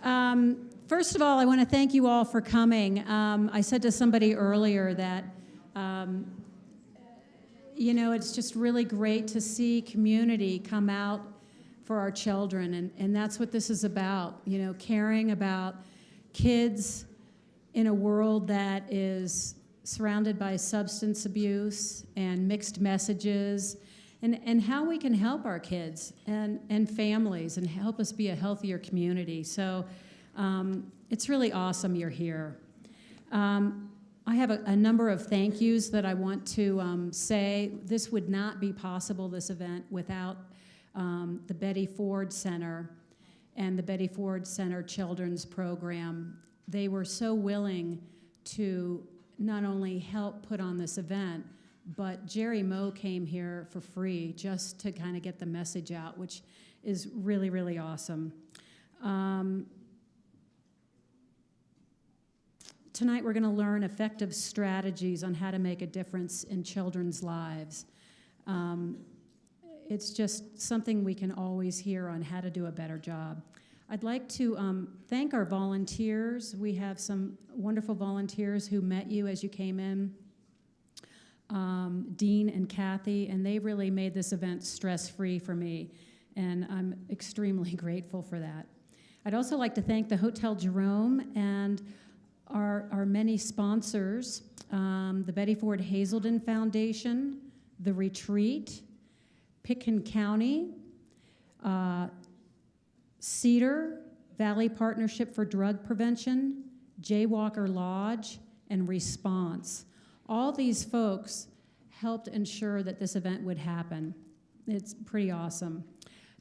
First of all, I want to thank you all for coming. I said to somebody earlier that, it's just really great to see community come out for our children, and that's what this is about, caring about kids in a world that is surrounded by substance abuse and mixed messages, and how we can help our kids and families and help us be a healthier community. So it's really awesome you're here. I have a number of thank yous that I want to say. This would not be possible, this event, without the Betty Ford Center and the Betty Ford Center Children's Program. They were so willing to not only help put on this event, but Jerry Moe came here for free just to kind of get the message out, which is really, really awesome. Tonight we're going to learn effective strategies on how to make a difference in children's lives. It's just something we can always hear on how to do a better job. I'd like to thank our volunteers. We have some wonderful volunteers who met you as you came in, Dean and Kathy, and they really made this event stress-free for me, and I'm extremely grateful for that. I'd also like to thank the Hotel Jerome and our many sponsors, the Betty Ford Hazelden Foundation, The Retreat, Pitkin County, Cedar Valley Partnership for Drug Prevention, Jaywalker Lodge, and Response. All these folks helped ensure that this event would happen. It's pretty awesome.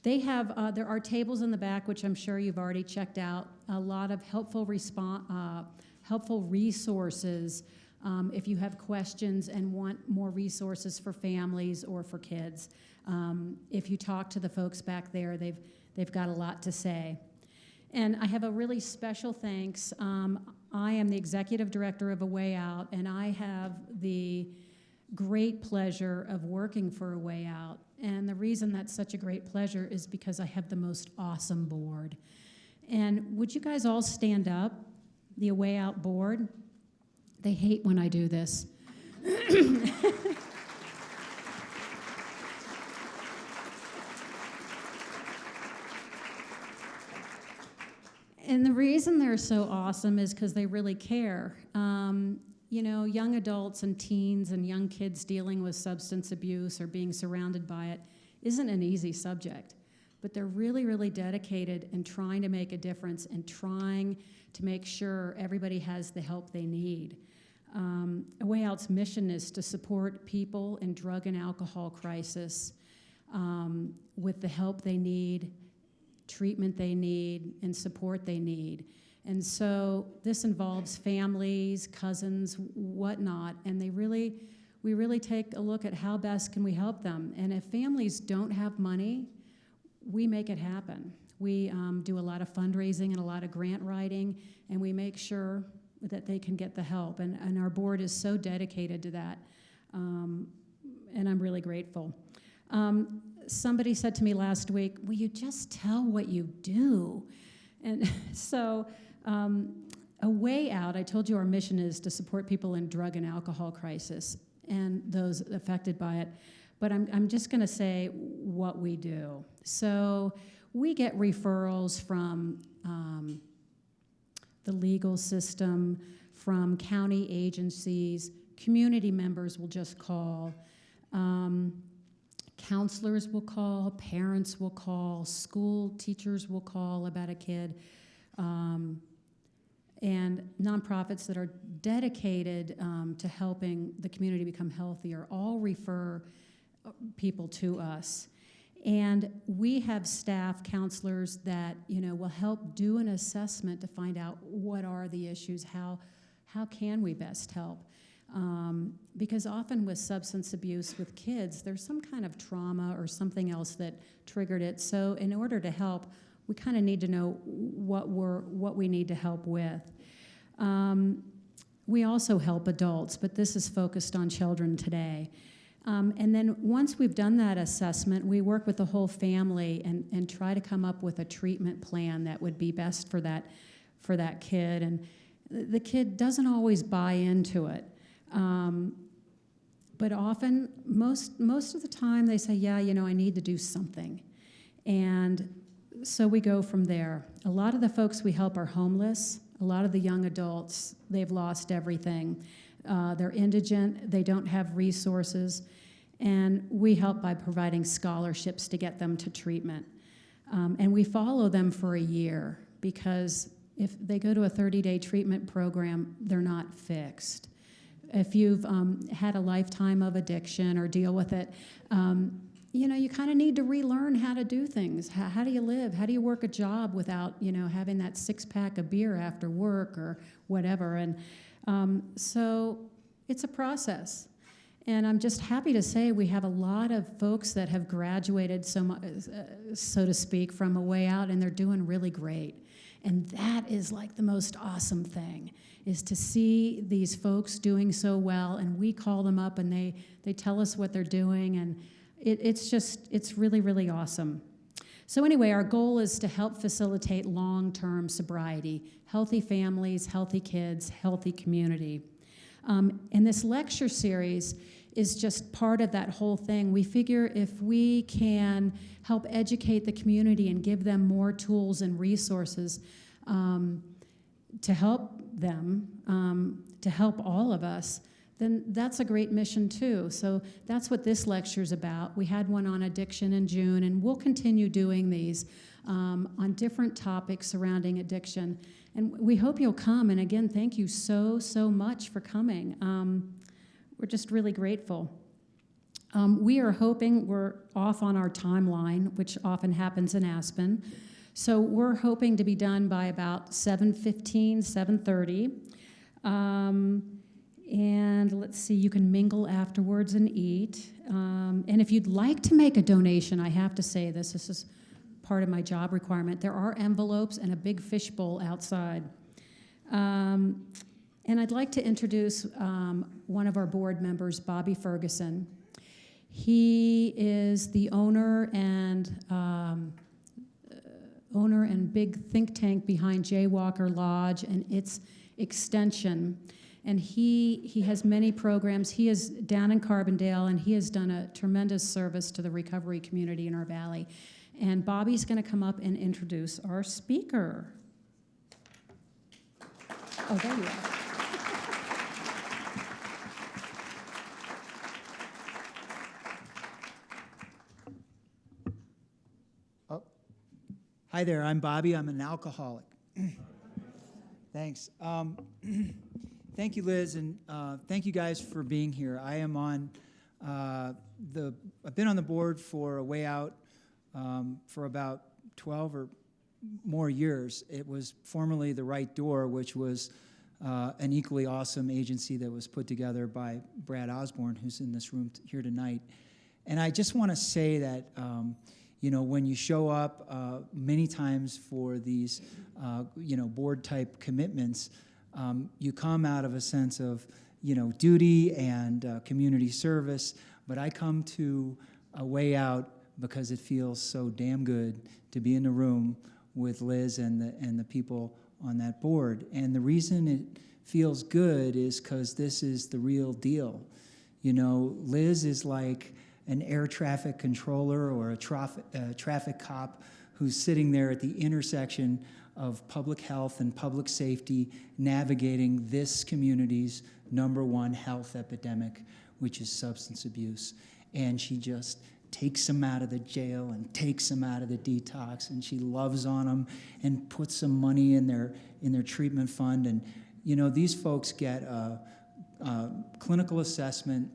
They have, there are tables in the back, which I'm sure you've already checked out, a lot of helpful resources if you have questions and want more resources for families or for kids. If you talk to the folks back there, they've got a lot to say. And I have a really special thanks. I am the executive director of A Way Out, and I have the great pleasure of working for A Way Out. And the reason that's such a great pleasure is because I have the most awesome board. And would you guys all stand up, the A Way Out board? They hate when I do this. And the reason they're so awesome is because they really care. Young adults and teens and young kids dealing with substance abuse or being surrounded by it isn't an easy subject. But they're really, really dedicated in trying to make a difference and trying to make sure everybody has the help they need. A Way Out's mission is to support people in drug and alcohol crisis with the help they need, treatment they need, and support they need. And so this involves families, cousins, whatnot, and we really take a look at how best can we help them. And if families don't have money, we make it happen. We do a lot of fundraising and a lot of grant writing, and we make sure that they can get the help. And our board is so dedicated to that, and I'm really grateful. Somebody said to me last week, will you just tell what you do? And so A Way Out, I told you our mission is to support people in drug and alcohol crisis and those affected by it. But I'm just going to say what we do. So we get referrals from the legal system, from county agencies, community members will just call, counselors will call, parents will call, school teachers will call about a kid, and nonprofits that are dedicated to helping the community become healthier all refer people to us. And we have staff counselors that will help do an assessment to find out what are the issues, how can we best help. Because often with substance abuse with kids, there's some kind of trauma or something else that triggered it. So in order to help, we kind of need to know what we need to help with. We also help adults, but this is focused on children today. And then once we've done that assessment, we work with the whole family and try to come up with a treatment plan that would be best for that kid. And the kid doesn't always buy into it. But often, most of the time, they say, yeah, I need to do something. And so we go from there. A lot of the folks we help are homeless. A lot of the young adults, they've lost everything. They're indigent, they don't have resources, and we help by providing scholarships to get them to treatment. And we follow them for a year, because if they go to a 30-day treatment program, they're not fixed. If you've had a lifetime of addiction or deal with it, you kind of need to relearn how to do things. How do you live? How do you work a job without, having that six-pack of beer after work or whatever? And so it's a process. And I'm just happy to say we have a lot of folks that have graduated, so to speak, from a way out, and they're doing really great. And that is like the most awesome thing, is to see these folks doing so well, and we call them up and they tell us what they're doing, and it's really, really awesome. So anyway, our goal is to help facilitate long-term sobriety, healthy families, healthy kids, healthy community. And this lecture series is just part of that whole thing. We figure if we can help educate the community and give them more tools and resources to help them, to help all of us, then that's a great mission too. So that's what this lecture's about. We had one on addiction in June, and we'll continue doing these on different topics surrounding addiction. And we hope you'll come. And again, thank you so much for coming. We're just really grateful. We are hoping, we're off on our timeline, which often happens in Aspen. So we're hoping to be done by about 7:15, 7:30. And let's see, you can mingle afterwards and eat. And if you'd like to make a donation, I have to say this is part of my job requirement. There are envelopes and a big fishbowl outside. And I'd like to introduce one of our board members, Bobby Ferguson. He is the owner and big think tank behind Jaywalker Lodge and its extension. And he has many programs. He is down in Carbondale, and he has done a tremendous service to the recovery community in our valley. And Bobby's going to come up and introduce our speaker. Oh, there you are. Oh. Hi there, I'm Bobby. I'm an alcoholic. Thanks. Thank you, Liz, and thank you guys for being here. I am on I've been on the board for A Way Out for about 12 or more years. It was formerly The Right Door, which was an equally awesome agency that was put together by Brad Osborne, who's in this room here tonight. And I just want to say that, when you show up many times for these, board-type commitments, you come out of a sense of, duty and community service. But I come to A Way Out because it feels so damn good to be in the room with Liz and the people on that board. And the reason it feels good is because this is the real deal. Liz is like an air traffic controller or a traffic cop who's sitting there at the intersection of public health and public safety, navigating this community's #1 health epidemic, which is substance abuse. And she just takes them out of the jail and takes them out of the detox, and she loves on them and puts some money in their treatment fund. And these folks get a clinical assessment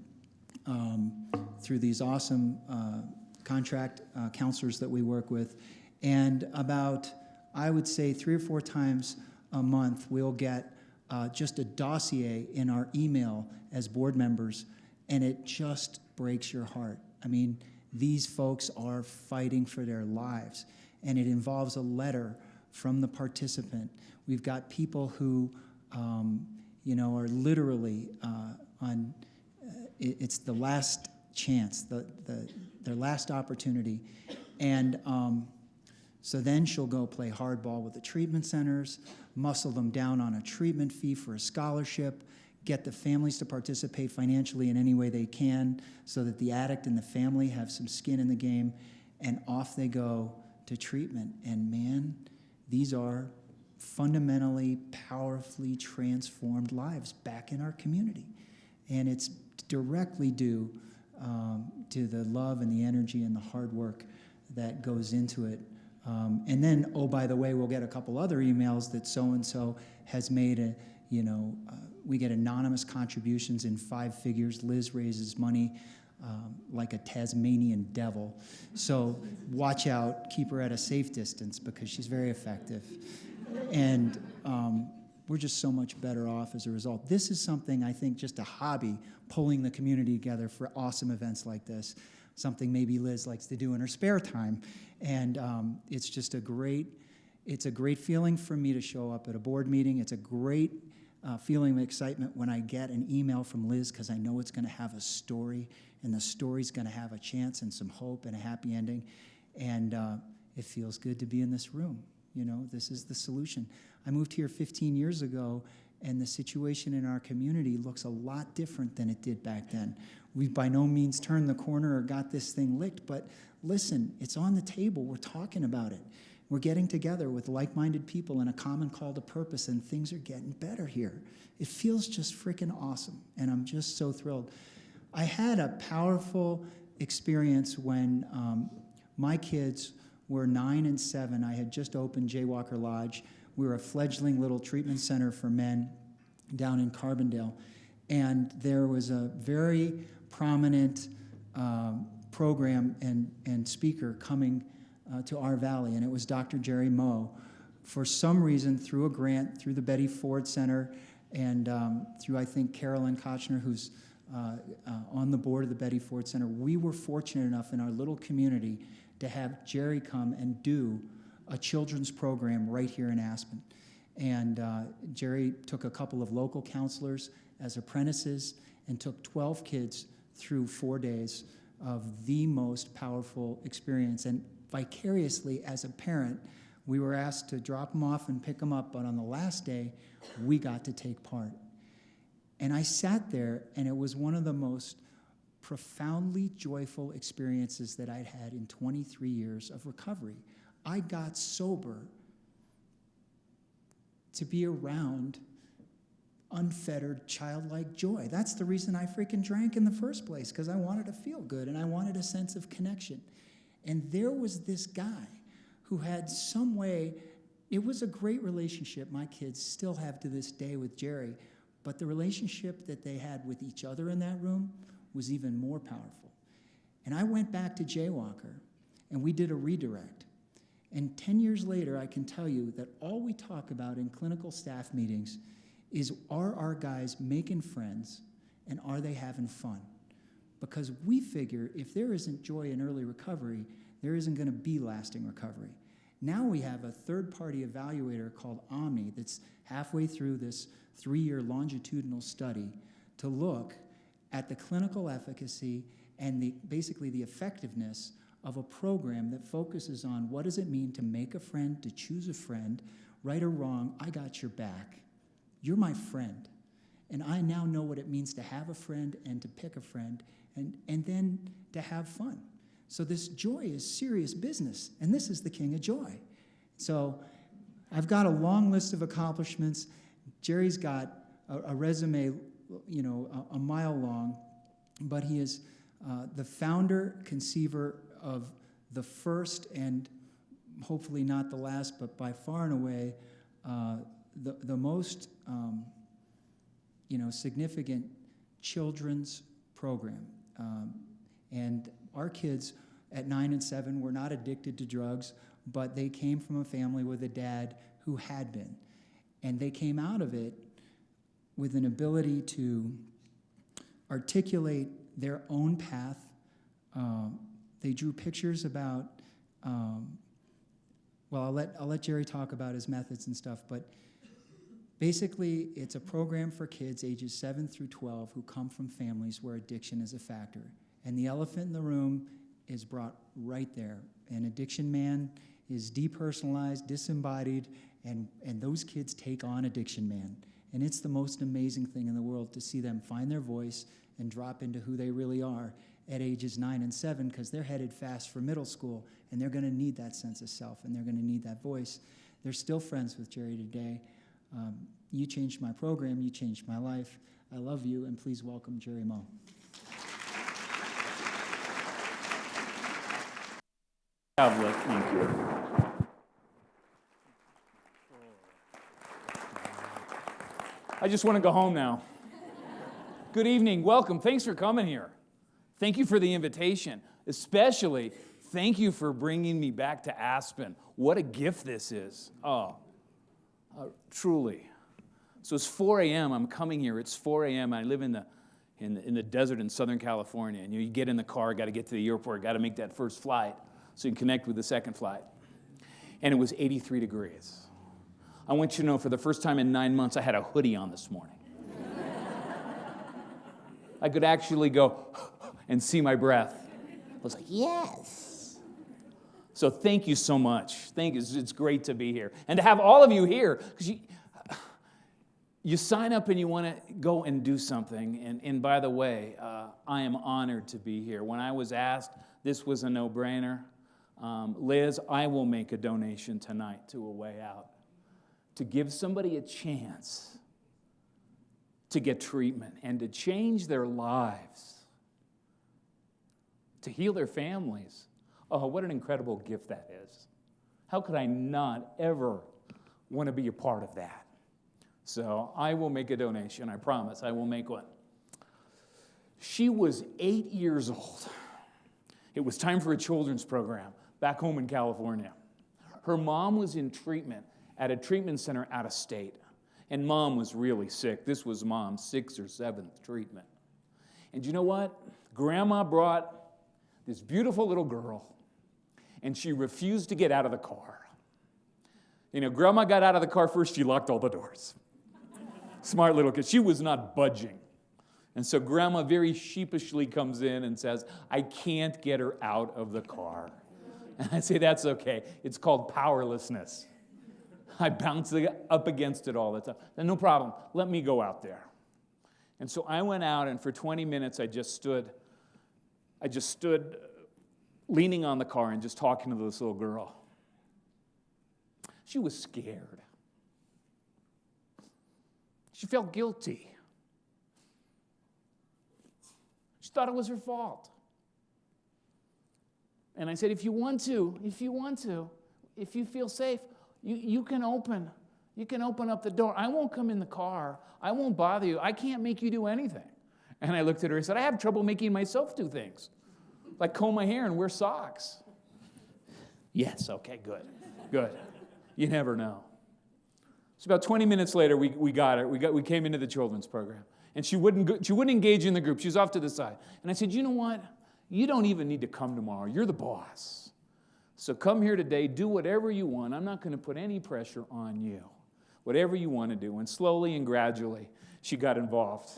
through these awesome contract counselors that we work with, and about, I would say, 3 or 4 times a month we'll get just a dossier in our email as board members, and it just breaks your heart. I mean, these folks are fighting for their lives, and it involves a letter from the participant. We've got people who, are literally on, it's the last chance, their last opportunity. And so then she'll go play hardball with the treatment centers, muscle them down on a treatment fee for a scholarship, get the families to participate financially in any way they can so that the addict and the family have some skin in the game, and off they go to treatment. And man, these are fundamentally, powerfully transformed lives back in our community. And it's directly due to the love and the energy and the hard work that goes into it. And then, oh, by the way, we'll get a couple other emails that so-and-so has made we get anonymous contributions in 5 figures. Liz raises money like a Tasmanian devil. So watch out, keep her at a safe distance because she's very effective. And we're just so much better off as a result. This is something, I think, just a hobby, pulling the community together for awesome events like this, something maybe Liz likes to do in her spare time. And it's just a great feeling for me to show up at a board meeting. It's a great feeling of excitement when I get an email from Liz because I know it's going to have a story, and the story's going to have a chance and some hope and a happy ending. And it feels good to be in this room. This is the solution. I moved here 15 years ago, and the situation in our community looks a lot different than it did back then. We've by no means turned the corner or got this thing licked, but listen, it's on the table. We're talking about it. We're getting together with like-minded people and a common call to purpose, and things are getting better here. It feels just freaking awesome, and I'm just so thrilled. I had a powerful experience when my kids were 9 and 7. I had just opened Jaywalker Lodge. We were a fledgling little treatment center for men down in Carbondale, and there was a very prominent program and speaker coming to our valley, and it was Dr. Jerry Moe. For some reason, through a grant, through the Betty Ford Center, and through, I think, Carolyn Kochner, who's on the board of the Betty Ford Center, we were fortunate enough in our little community to have Jerry come and do a children's program right here in Aspen. And Jerry took a couple of local counselors as apprentices and took 12 kids through 4 days of the most powerful experience. And vicariously, as a parent, we were asked to drop them off and pick them up, but on the last day, we got to take part. And I sat there, and it was one of the most profoundly joyful experiences that I'd had in 23 years of recovery. I got sober to be around unfettered childlike joy. That's the reason I freaking drank in the first place, because I wanted to feel good and I wanted a sense of connection. And there was this guy who had some way, it was a great relationship my kids still have to this day with Jerry, but the relationship that they had with each other in that room was even more powerful. And I went back to Jaywalker, and we did a redirect. And 10 years later, I can tell you that all we talk about in clinical staff meetings is, are our guys making friends, and are they having fun? Because we figure if there isn't joy in early recovery, there isn't going to be lasting recovery. Now we have a third-party evaluator called Omni that's halfway through this 3-year longitudinal study to look at the clinical efficacy and basically the effectiveness of a program that focuses on what does it mean to make a friend, to choose a friend, right or wrong, I got your back. You're my friend. And I now know what it means to have a friend and to pick a friend and then to have fun. So this joy is serious business, and this is the king of joy. So I've got a long list of accomplishments. Jerry's got a resume, a mile long, but he is the founder, conceiver of the first and hopefully not the last, but by far and away the most significant children's program. And our kids at 9 and 7 were not addicted to drugs, but they came from a family with a dad who had been. And they came out of it with an ability to articulate their own path. They drew pictures about, I'll let Jerry talk about his methods and stuff, but basically it's a program for kids ages 7 through 12 who come from families where addiction is a factor. And the elephant in the room is brought right there. An addiction man is depersonalized, disembodied, and those kids take on addiction man. And it's the most amazing thing in the world to see them find their voice and drop into who they really are at ages 9 and 7, because they're headed fast for middle school, and they're going to need that sense of self, and they're going to need that voice. They're still friends with Jerry today. You changed my program. You changed my life. I love you, and please welcome Jerry Moe. Thank you. I just want to go home now. Good evening. Welcome. Thanks for coming here. Thank you for the invitation. Especially, thank you for bringing me back to Aspen. What a gift this is. Truly. So it's 4 a.m. I'm coming here. It's 4 a.m. I live in the desert in Southern California. And you get in the car, got to get to the airport, got to make that first flight so you can connect with the second flight. And it was 83 degrees. I want you to know, for the first time in 9 months, I had a hoodie on this morning. I could actually go and see my breath. I was like, yes. So thank you so much. Thank you. It's great to be here. And to have all of you here, because you sign up and you want to go and do something. And by the way, I am honored to be here. When I was asked, this was a no-brainer. Liz, I will make a donation tonight to A Way Out to give somebody a chance to get treatment and to change their lives, to heal their families. Oh, what an incredible gift that is. How could I not ever want to be a part of that? So I will make a donation, I promise. I will make one. She was 8 years old. It was time for a children's program back home in California. Her mom was in treatment at a treatment center out of state. And mom was really sick. This was mom's 6th or 7th treatment. And you know what? Grandma brought this beautiful little girl, and she refused to get out of the car. You know, Grandma got out of the car first. She locked all the doors. Smart little kid. She was not budging. And so Grandma very sheepishly comes in and says, I can't get her out of the car. And I say, that's okay. It's called powerlessness. I bounce up against it all the time. No problem. Let me go out there. And so I went out, and for 20 minutes I just stood leaning on the car and just talking to this little girl. She was scared. She felt guilty. She thought it was her fault. And I said, if you feel safe, you can open up the door. I won't come in the car. I won't bother you. I can't make you do anything. And I looked at her and said, I have trouble making myself do things, like comb my hair and wear socks. Yes, okay, good. You never know. So about 20 minutes later, we got her. We came into the children's program. And she wouldn't engage in the group. She was off to the side. And I said, you know what? You don't even need to come tomorrow. You're the boss. So come here today, do whatever you want. I'm not going to put any pressure on you. Whatever you want to do. And slowly and gradually, she got involved.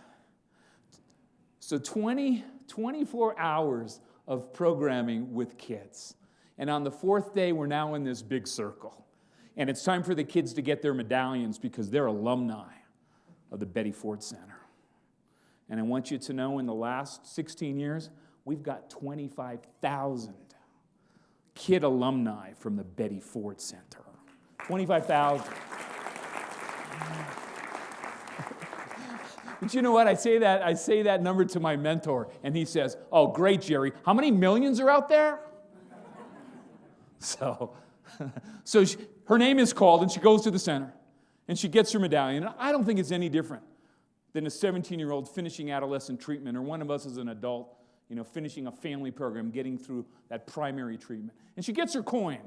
So 24 hours of programming with kids. And on the 4th day, we're now in this big circle. And it's time for the kids to get their medallions because they're alumni of the Betty Ford Center. And I want you to know, in the last 16 years, we've got 25,000 kid alumni from the Betty Ford Center. 25,000. But you know what? I say that number to my mentor, and he says, oh, great, Jerry. How many millions are out there? So her name is called, and she goes to the center, and she gets her medallion. And I don't think it's any different than a 17-year-old finishing adolescent treatment, or one of us as an adult, finishing a family program, getting through that primary treatment. And she gets her coin,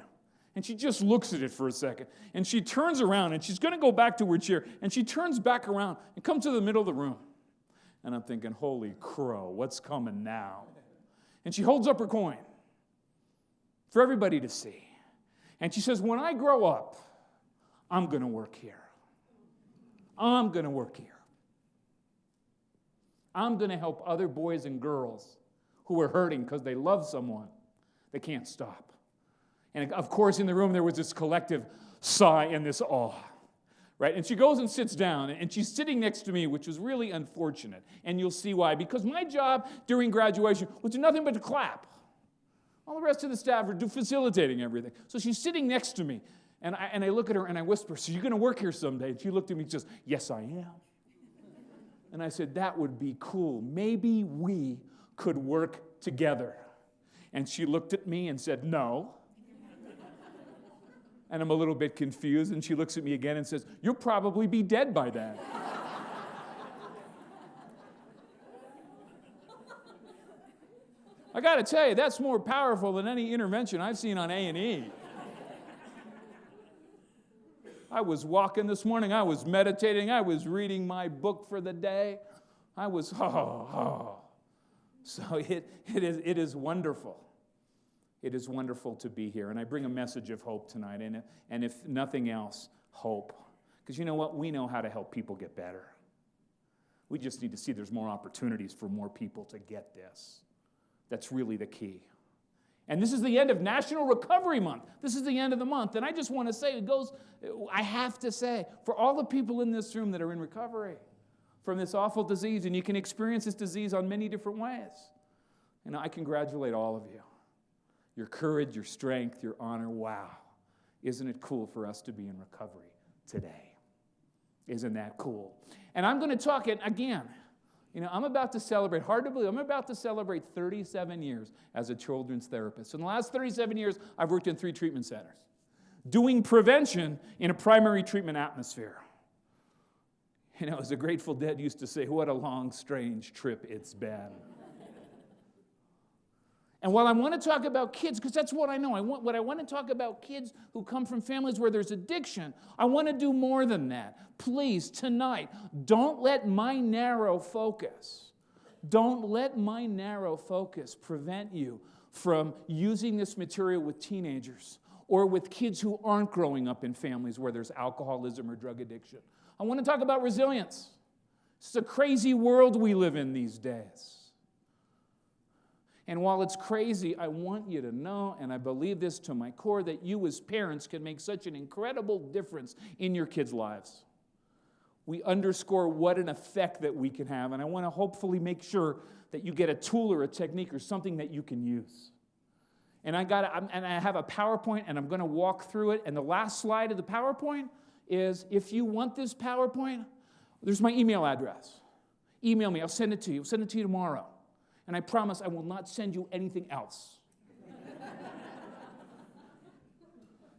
and she just looks at it for a second, and she turns around, and she's going to go back to her chair, and she turns back around and comes to the middle of the room. And I'm thinking, holy crow, what's coming now? And she holds up her coin for everybody to see. And she says, when I grow up, I'm going to work here. I'm going to work here. I'm going to help other boys and girls who are hurting because they love someone. They can't stop. And of course, in the room, there was this collective sigh and this awe. Right? And she goes and sits down, and she's sitting next to me, which was really unfortunate. And you'll see why. Because my job during graduation was to nothing but to clap. All the rest of the staff are facilitating everything. So she's sitting next to me, and I look at her and I whisper, "So you're going to work here someday?" And she looked at me and says, "Yes, I am." And I said, "That would be cool. Maybe we could work together." And she looked at me and said, "No." And I'm a little bit confused, and she looks at me again and says, "You'll probably be dead by then." I got to tell you, that's more powerful than any intervention I've seen on A&E. I was walking this morning, I was meditating, I was reading my book for the day. I was, So it is wonderful. It is wonderful to be here, and I bring a message of hope tonight, and if nothing else, hope. Because you know what? We know how to help people get better. We just need to see there's more opportunities for more people to get this. That's really the key. And this is the end of National Recovery Month. This is the end of the month, and I just want to say, I have to say, for all the people in this room that are in recovery from this awful disease, and you can experience this disease on many different ways, and I congratulate all of you. Your courage, your strength, your honor, wow. Isn't it cool for us to be in recovery today? Isn't that cool? And I'm going to talk it again. I'm about to celebrate, hard to believe, I'm about to celebrate 37 years as a children's therapist. In the last 37 years, I've worked in 3 treatment centers, doing prevention in a primary treatment atmosphere. As the Grateful Dead used to say, what a long, strange trip it's been. And while I want to talk about kids, because that's what I know, I want to talk about kids who come from families where there's addiction, I want to do more than that. Please, tonight, don't let my narrow focus prevent you from using this material with teenagers or with kids who aren't growing up in families where there's alcoholism or drug addiction. I want to talk about resilience. It's a crazy world we live in these days. And while it's crazy, I want you to know, and I believe this to my core, that you as parents can make such an incredible difference in your kids' lives. We underscore what an effect that we can have, and I want to hopefully make sure that you get a tool or a technique or something that you can use. And I have a PowerPoint, and I'm going to walk through it, and the last slide of the PowerPoint is, if you want this PowerPoint, there's my email address. Email me. I'll send it to you. I'll send it to you tomorrow. And I promise I will not send you anything else.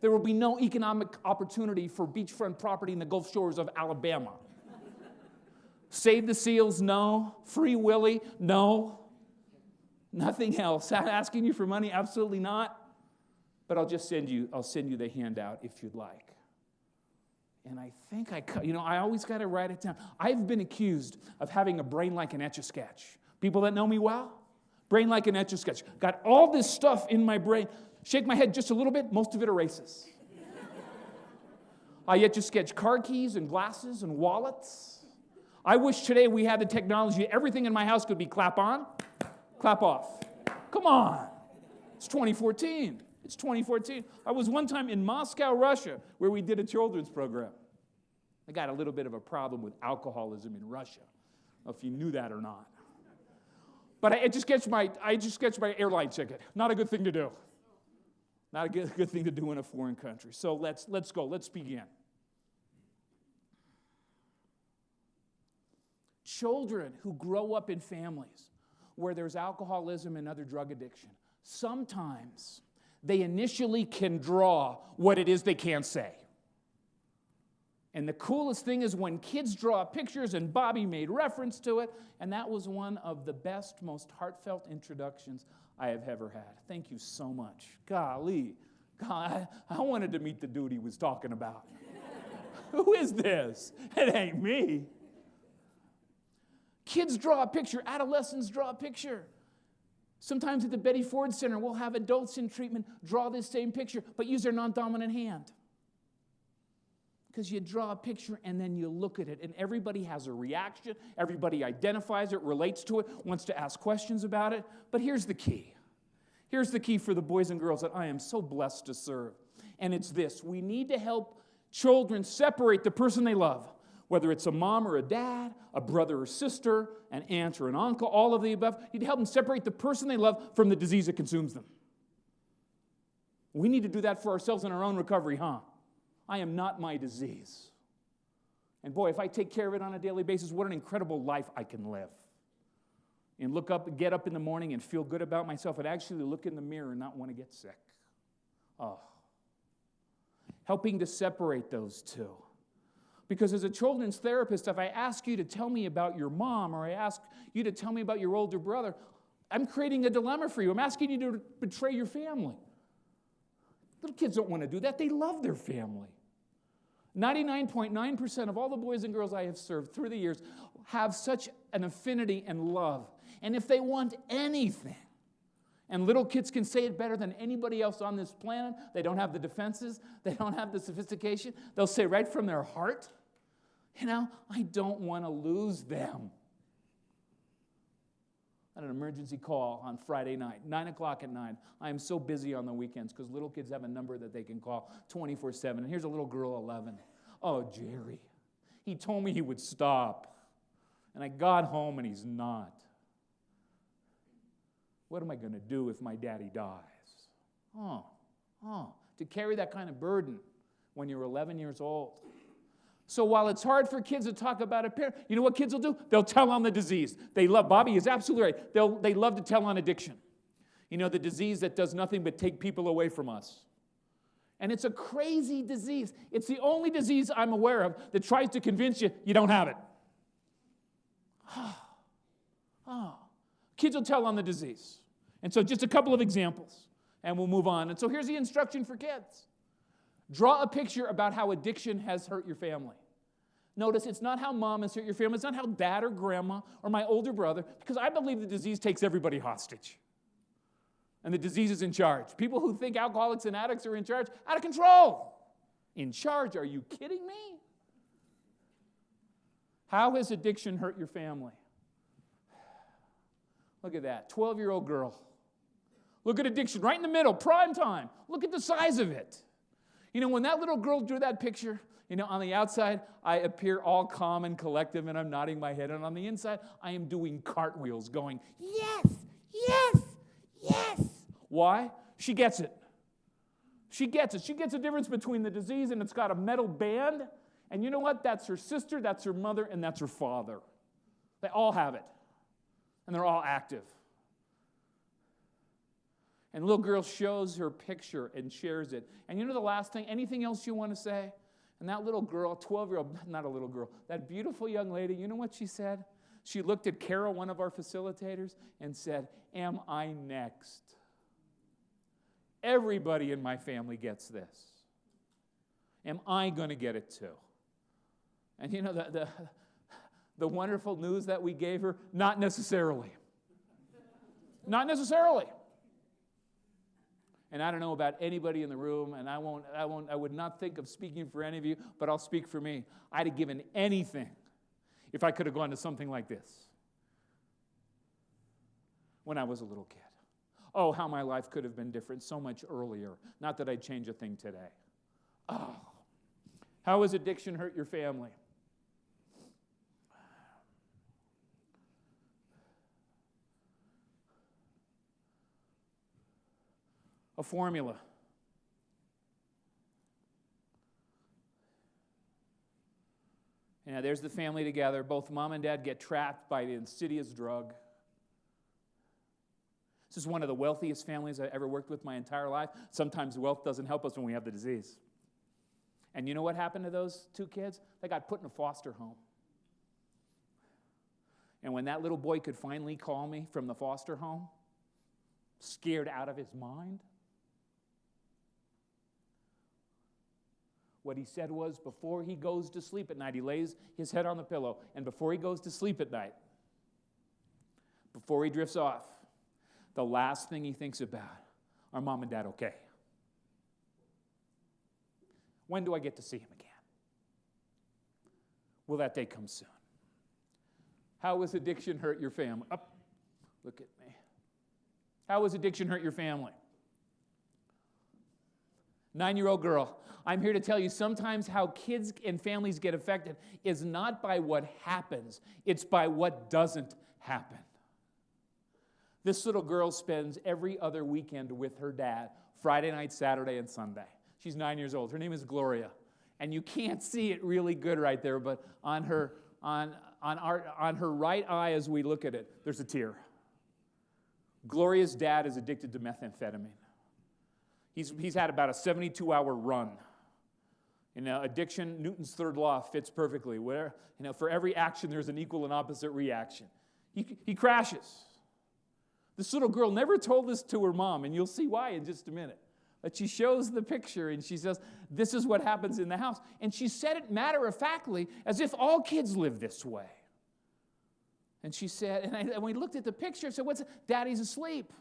There will be no economic opportunity for beachfront property in the Gulf Shores of Alabama. Save the Seals, no. Free Willy, no. Nothing else. I'm asking you for money, absolutely not. But I'll send you the handout if you'd like. And I think I always got to write it down. I've been accused of having a brain like an Etch-a-Sketch. People that know me well, brain like an Etch-a-Sketch. Got all this stuff in my brain. Shake my head just a little bit, most of it erases. I Etch-a-Sketch car keys and glasses and wallets. I wish today we had the technology. Everything in my house could be clap on, clap off. Come on. It's 2014. It's 2014. I was one time in Moscow, Russia, where we did a children's program. I got a little bit of a problem with alcoholism in Russia. I don't know if you knew that or not. But I just sketched my airline ticket. Not a good thing to do. Not a good thing to do in a foreign country. So let's go. Let's begin. Children who grow up in families where there's alcoholism and other drug addiction, sometimes they initially can draw what it is they can't say. And the coolest thing is when kids draw pictures, and Bobby made reference to it, and that was one of the best, most heartfelt introductions I have ever had. Thank you so much. Golly, God, I wanted to meet the dude he was talking about. Who is this? It ain't me. Kids draw a picture. Adolescents draw a picture. Sometimes at the Betty Ford Center, we'll have adults in treatment draw this same picture, but use their non-dominant hand. Because you draw a picture and then you look at it, and everybody has a reaction. Everybody identifies it, relates to it, wants to ask questions about it. But here's the key. Here's the key for the boys and girls that I am so blessed to serve. And it's this. We need to help children separate the person they love, whether it's a mom or a dad, a brother or sister, an aunt or an uncle, all of the above. You need to help them separate the person they love from the disease that consumes them. We need to do that for ourselves in our own recovery, huh? I am not my disease. And boy, if I take care of it on a daily basis, what an incredible life I can live. And look up and get up in the morning and feel good about myself and actually look in the mirror and not want to get sick. Oh. Helping to separate those two. Because as a children's therapist, if I ask you to tell me about your mom or I ask you to tell me about your older brother, I'm creating a dilemma for you. I'm asking you to betray your family. Little kids don't want to do that. They love their family. 99.9% of all the boys and girls I have served through the years have such an affinity and love. And if they want anything, and little kids can say it better than anybody else on this planet, they don't have the defenses, they don't have the sophistication, they'll say right from their heart, I don't want to lose them. I had an emergency call on Friday night, 9 o'clock at night. I am so busy on the weekends because little kids have a number that they can call 24/7. And here's a little girl, 11. Oh, Jerry. He told me he would stop. And I got home and he's not. What am I going to do if my daddy dies? To carry that kind of burden when you're 11 years old. So while it's hard for kids to talk about a parent, you know what kids will do? They'll tell on the disease. Bobby is absolutely right. They love to tell on addiction. The disease that does nothing but take people away from us. And it's a crazy disease. It's the only disease I'm aware of that tries to convince you you don't have it. Kids will tell on the disease. And so just a couple of examples, and we'll move on. And so here's the instruction for kids. Draw a picture about how addiction has hurt your family. Notice it's not how mom has hurt your family. It's not how dad or grandma or my older brother, because I believe the disease takes everybody hostage. And the disease is in charge. People who think alcoholics and addicts are in charge, out of control. In charge, are you kidding me? How has addiction hurt your family? Look at that, 12-year-old girl. Look at addiction right in the middle, prime time. Look at the size of it. When that little girl drew that picture, on the outside, I appear all calm and collective, and I'm nodding my head. And on the inside, I am doing cartwheels, going, yes, yes, yes. Why? She gets it. She gets it. She gets the difference between the disease, and it's got a metal band. And you know what? That's her sister, that's her mother, and that's her father. They all have it. And they're all active. And the little girl shows her picture and shares it. And the last thing, anything else you want to say? And that little girl, 12-year-old, not a little girl, that beautiful young lady, you know what she said? She looked at Carol, one of our facilitators, and said, am I next? Everybody in my family gets this. Am I going to get it too? And the wonderful news that we gave her, not necessarily. Not necessarily. And I don't know about anybody in the room, and I would not think of speaking for any of you, but I'll speak for me. I'd have given anything if I could have gone to something like this when I was a little kid. Oh, how my life could have been different so much earlier. Not that I'd change a thing today. Oh, how has addiction hurt your family? A formula. There's the family together. Both mom and dad get trapped by the insidious drug. This is one of the wealthiest families I ever worked with my entire life. Sometimes wealth doesn't help us when we have the disease. And you know what happened to those two kids? They got put in a foster home. And when that little boy could finally call me from the foster home, scared out of his mind, what he said was, before he goes to sleep at night, he lays his head on the pillow, and before he goes to sleep at night, before he drifts off, the last thing he thinks about, are mom and dad okay? When do I get to see him again? Will that day come soon? How has addiction hurt your family? Up, look at me. How has addiction hurt your family? 9-year-old girl, I'm here to tell you sometimes how kids and families get affected is not by what happens, it's by what doesn't happen. This little girl spends every other weekend with her dad, Friday night, Saturday, and Sunday. She's 9 years old. Her name is Gloria. And you can't see it really good right there, but on her right eye as we look at it, there's a tear. Gloria's dad is addicted to methamphetamine. He's had about a 72-hour run. Addiction, Newton's third law fits perfectly. Where, for every action, there's an equal and opposite reaction. He crashes. This little girl never told this to her mom, and you'll see why in just a minute. But she shows the picture, and she says, this is what happens in the house. And she said it matter-of-factly, as if all kids live this way. And she said, and we looked at the picture and said, Daddy's asleep.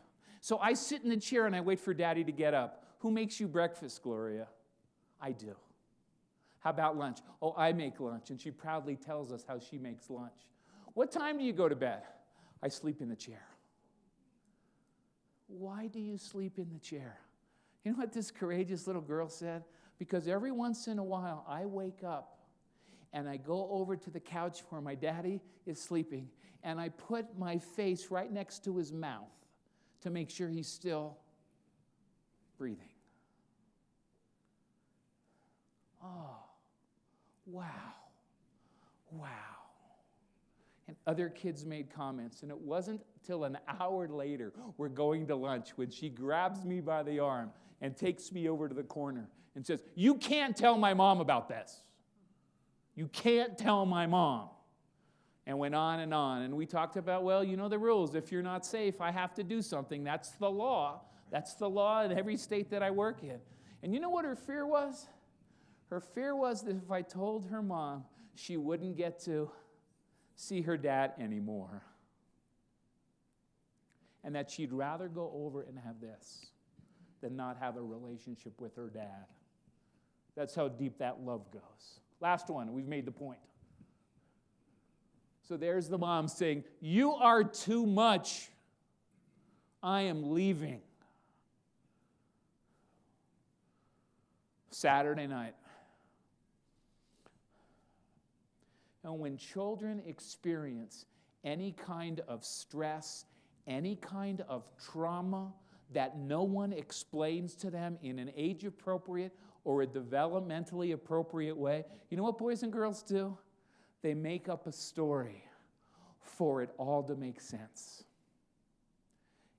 So I sit in the chair and I wait for Daddy to get up. Who makes you breakfast, Gloria? I do. How about lunch? Oh, I make lunch. And she proudly tells us how she makes lunch. What time do you go to bed? I sleep in the chair. Why do you sleep in the chair? You know what this courageous little girl said? Because every once in a while I wake up and I go over to the couch where my daddy is sleeping and I put my face right next to his mouth to make sure he's still breathing. Oh, wow. Wow. And other kids made comments, and it wasn't till an hour later, we're going to lunch, when she grabs me by the arm and takes me over to the corner and says, you can't tell my mom about this. You can't tell my mom. And went on, and we talked about, well, you know the rules. If you're not safe, I have to do something. That's the law. That's the law in every state that I work in. And you know what her fear was? Her fear was that if I told her mom, she wouldn't get to see her dad anymore. And that she'd rather go over and have this than not have a relationship with her dad. That's how deep that love goes. Last one, we've made the point. So there's the mom saying, you are too much. I am leaving. Saturday night. And when children experience any kind of stress, any kind of trauma that no one explains to them in an age-appropriate or a developmentally appropriate way, you know what boys and girls do? They make up a story for it all to make sense.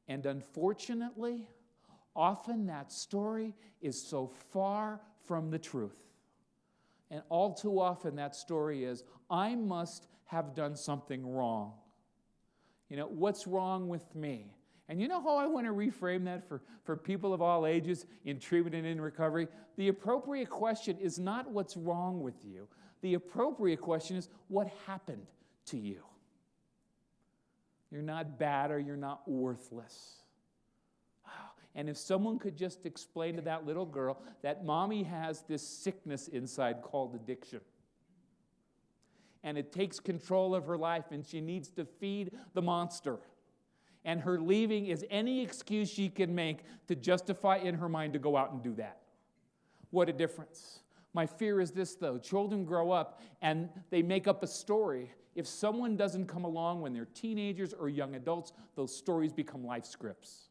And unfortunately, often that story is so far from the truth. And all too often that story is, I must have done something wrong. What's wrong with me? And you know how I want to reframe that for people of all ages in treatment and in recovery? The appropriate question is not what's wrong with you. The appropriate question is, what happened to you? You're not bad or you're not worthless. And if someone could just explain to that little girl that mommy has this sickness inside called addiction, and it takes control of her life, and she needs to feed the monster, and her leaving is any excuse she can make to justify in her mind to go out and do that. What a difference. My fear is this, though. Children grow up, and they make up a story. If someone doesn't come along when they're teenagers or young adults, those stories become life scripts.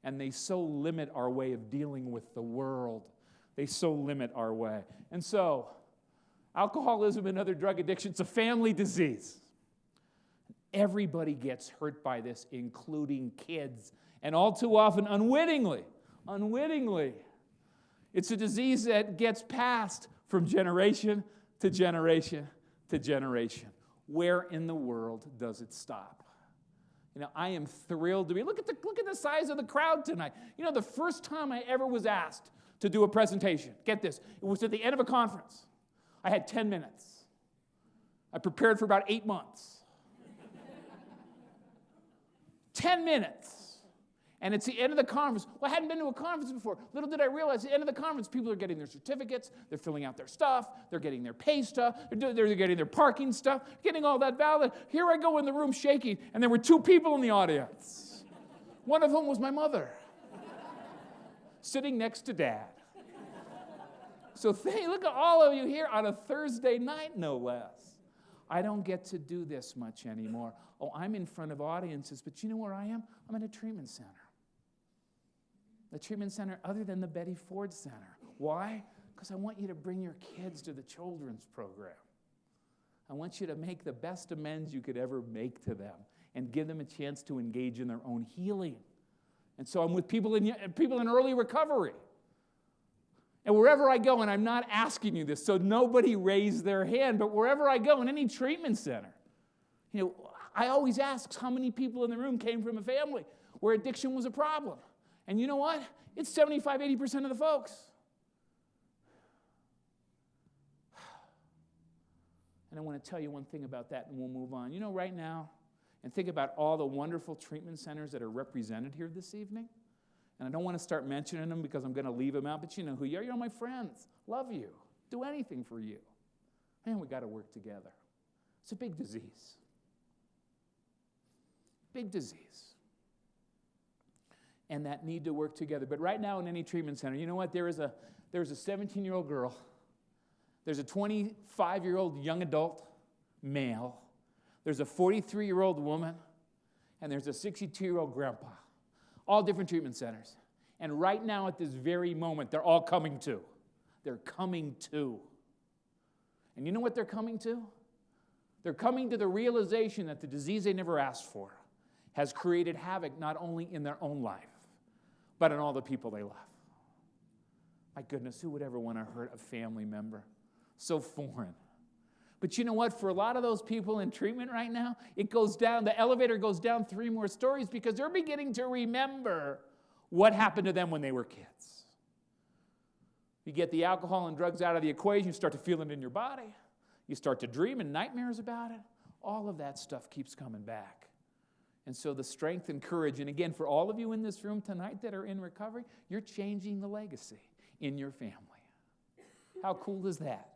And they so limit our way of dealing with the world. They so limit our way. And so, alcoholism and other drug addiction, it's a family disease. Everybody gets hurt by this, including kids. And all too often, unwittingly. It's a disease that gets passed from generation to generation to generation. Where in the world does it stop? I am thrilled to be. Look at the size of the crowd tonight. The first time I ever was asked to do a presentation, get this, it was at the end of a conference. I had 10 minutes. I prepared for about 8 months. 10 minutes. And it's the end of the conference. Well, I hadn't been to a conference before. Little did I realize, at the end of the conference, people are getting their certificates, they're filling out their stuff, they're getting their pay stuff, they're getting their parking stuff, getting all that valid. Here I go in the room shaking, and there were 2 people in the audience. One of whom was my mother, sitting next to Dad. So look at all of you here on a Thursday night, no less. I don't get to do this much anymore. Oh, I'm in front of audiences, but you know where I am? I'm at a treatment center. The treatment center other than the Betty Ford Center. Why? Because I want you to bring your kids to the children's program. I want you to make the best amends you could ever make to them and give them a chance to engage in their own healing. And so I'm with people in early recovery. And wherever I go, and I'm not asking you this, so nobody raise their hand, but wherever I go in any treatment center, I always ask how many people in the room came from a family where addiction was a problem. And you know what? It's 75, 80% of the folks. And I want to tell you one thing about that, and we'll move on. Right now, and think about all the wonderful treatment centers that are represented here this evening. And I don't want to start mentioning them because I'm going to leave them out, but you know who you are. You're my friends. Love you. Do anything for you. Man, we got to work together. It's a big disease. Big disease. And that need to work together. But right now in any treatment center, you know what? There's a 17-year-old girl. There's a 25-year-old young adult male. There's a 43-year-old woman. And there's a 62-year-old grandpa. All different treatment centers. And right now at this very moment, they're all coming to. They're coming to. And you know what they're coming to? They're coming to the realization that the disease they never asked for has created havoc not only in their own life, but in all the people they love. My goodness, who would ever want to hurt a family member? So foreign. But you know what? For a lot of those people in treatment right now, it goes down, the elevator goes down 3 more stories because they're beginning to remember what happened to them when they were kids. You get the alcohol and drugs out of the equation, you start to feel it in your body. You start to dream and nightmares about it. All of that stuff keeps coming back. And so the strength and courage, and again, for all of you in this room tonight that are in recovery, you're changing the legacy in your family. How cool is that?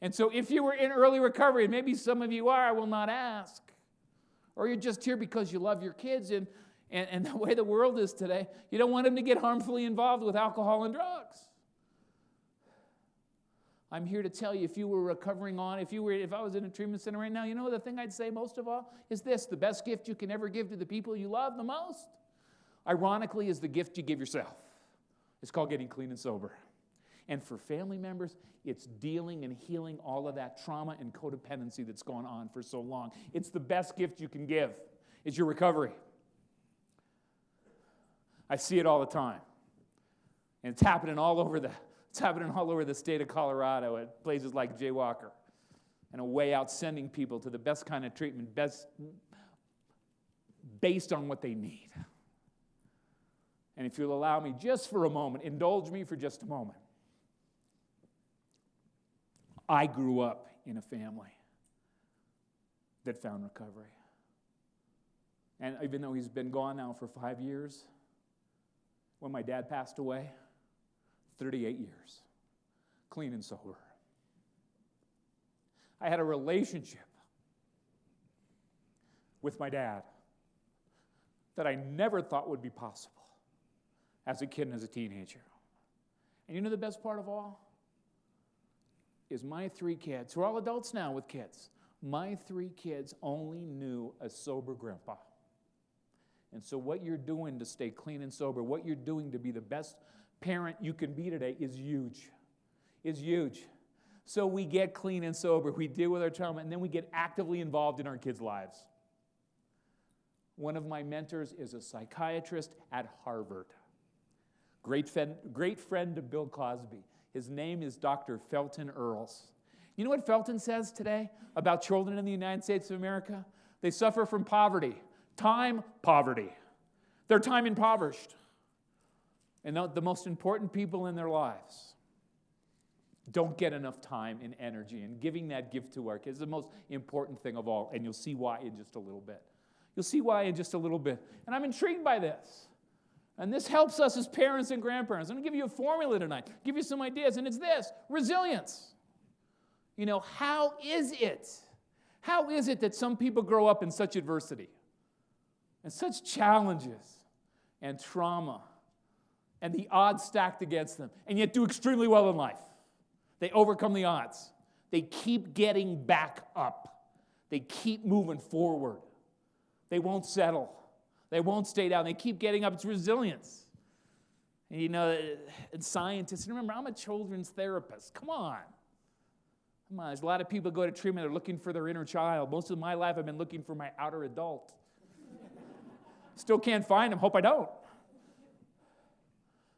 And so if you were in early recovery, and maybe some of you are, I will not ask, or you're just here because you love your kids, and the way the world is today, you don't want them to get harmfully involved with alcohol and drugs. I'm here to tell you, if you were recovering on, if I was in a treatment center right now, you know the thing I'd say most of all is this: the best gift you can ever give to the people you love the most, ironically, is the gift you give yourself. It's called getting clean and sober. And for family members, it's dealing and healing all of that trauma and codependency that's gone on for so long. It's the best gift you can give, is your recovery. I see it all the time. And it's happening all over the state of Colorado at places like Jaywalker. And a way out sending people to the best kind of treatment, based on what they need. And if you'll allow me just for a moment, indulge me for just a moment. I grew up in a family that found recovery. And even though he's been gone now for 5 years, when my dad passed away, 38 years, clean and sober. I had a relationship with my dad that I never thought would be possible as a kid and as a teenager. And you know the best part of all? Is my 3 kids, who are all adults now with kids, my 3 kids only knew a sober grandpa. And so what you're doing to stay clean and sober, what you're doing to be the best parent you can be today is huge. It's huge. So we get clean and sober, we deal with our trauma, and then we get actively involved in our kids' lives. One of my mentors is a psychiatrist at Harvard. Great friend to Bill Cosby. His name is Dr. Felton Earls. You know what Felton says today about children in the United States of America? They suffer from poverty. Time poverty. They're time impoverished. And the most important people in their lives don't get enough time and energy. And giving that gift to our kids is the most important thing of all. And you'll see why in just a little bit. And I'm intrigued by this. And this helps us as parents and grandparents. I'm going to give you a formula tonight, give you some ideas, and it's this: resilience. You know, how is it that some people grow up in such adversity and such challenges and trauma and the odds stacked against them, and yet do extremely well in life? They overcome the odds. They keep getting back up. They keep moving forward. They won't settle. They won't stay down. They keep getting up. It's resilience. And you know, and scientists, and remember, I'm a children's therapist. Come on. There's a lot of people go to treatment, they're looking for their inner child. Most of my life, I've been looking for my outer adult. Still can't find them. Hope I don't.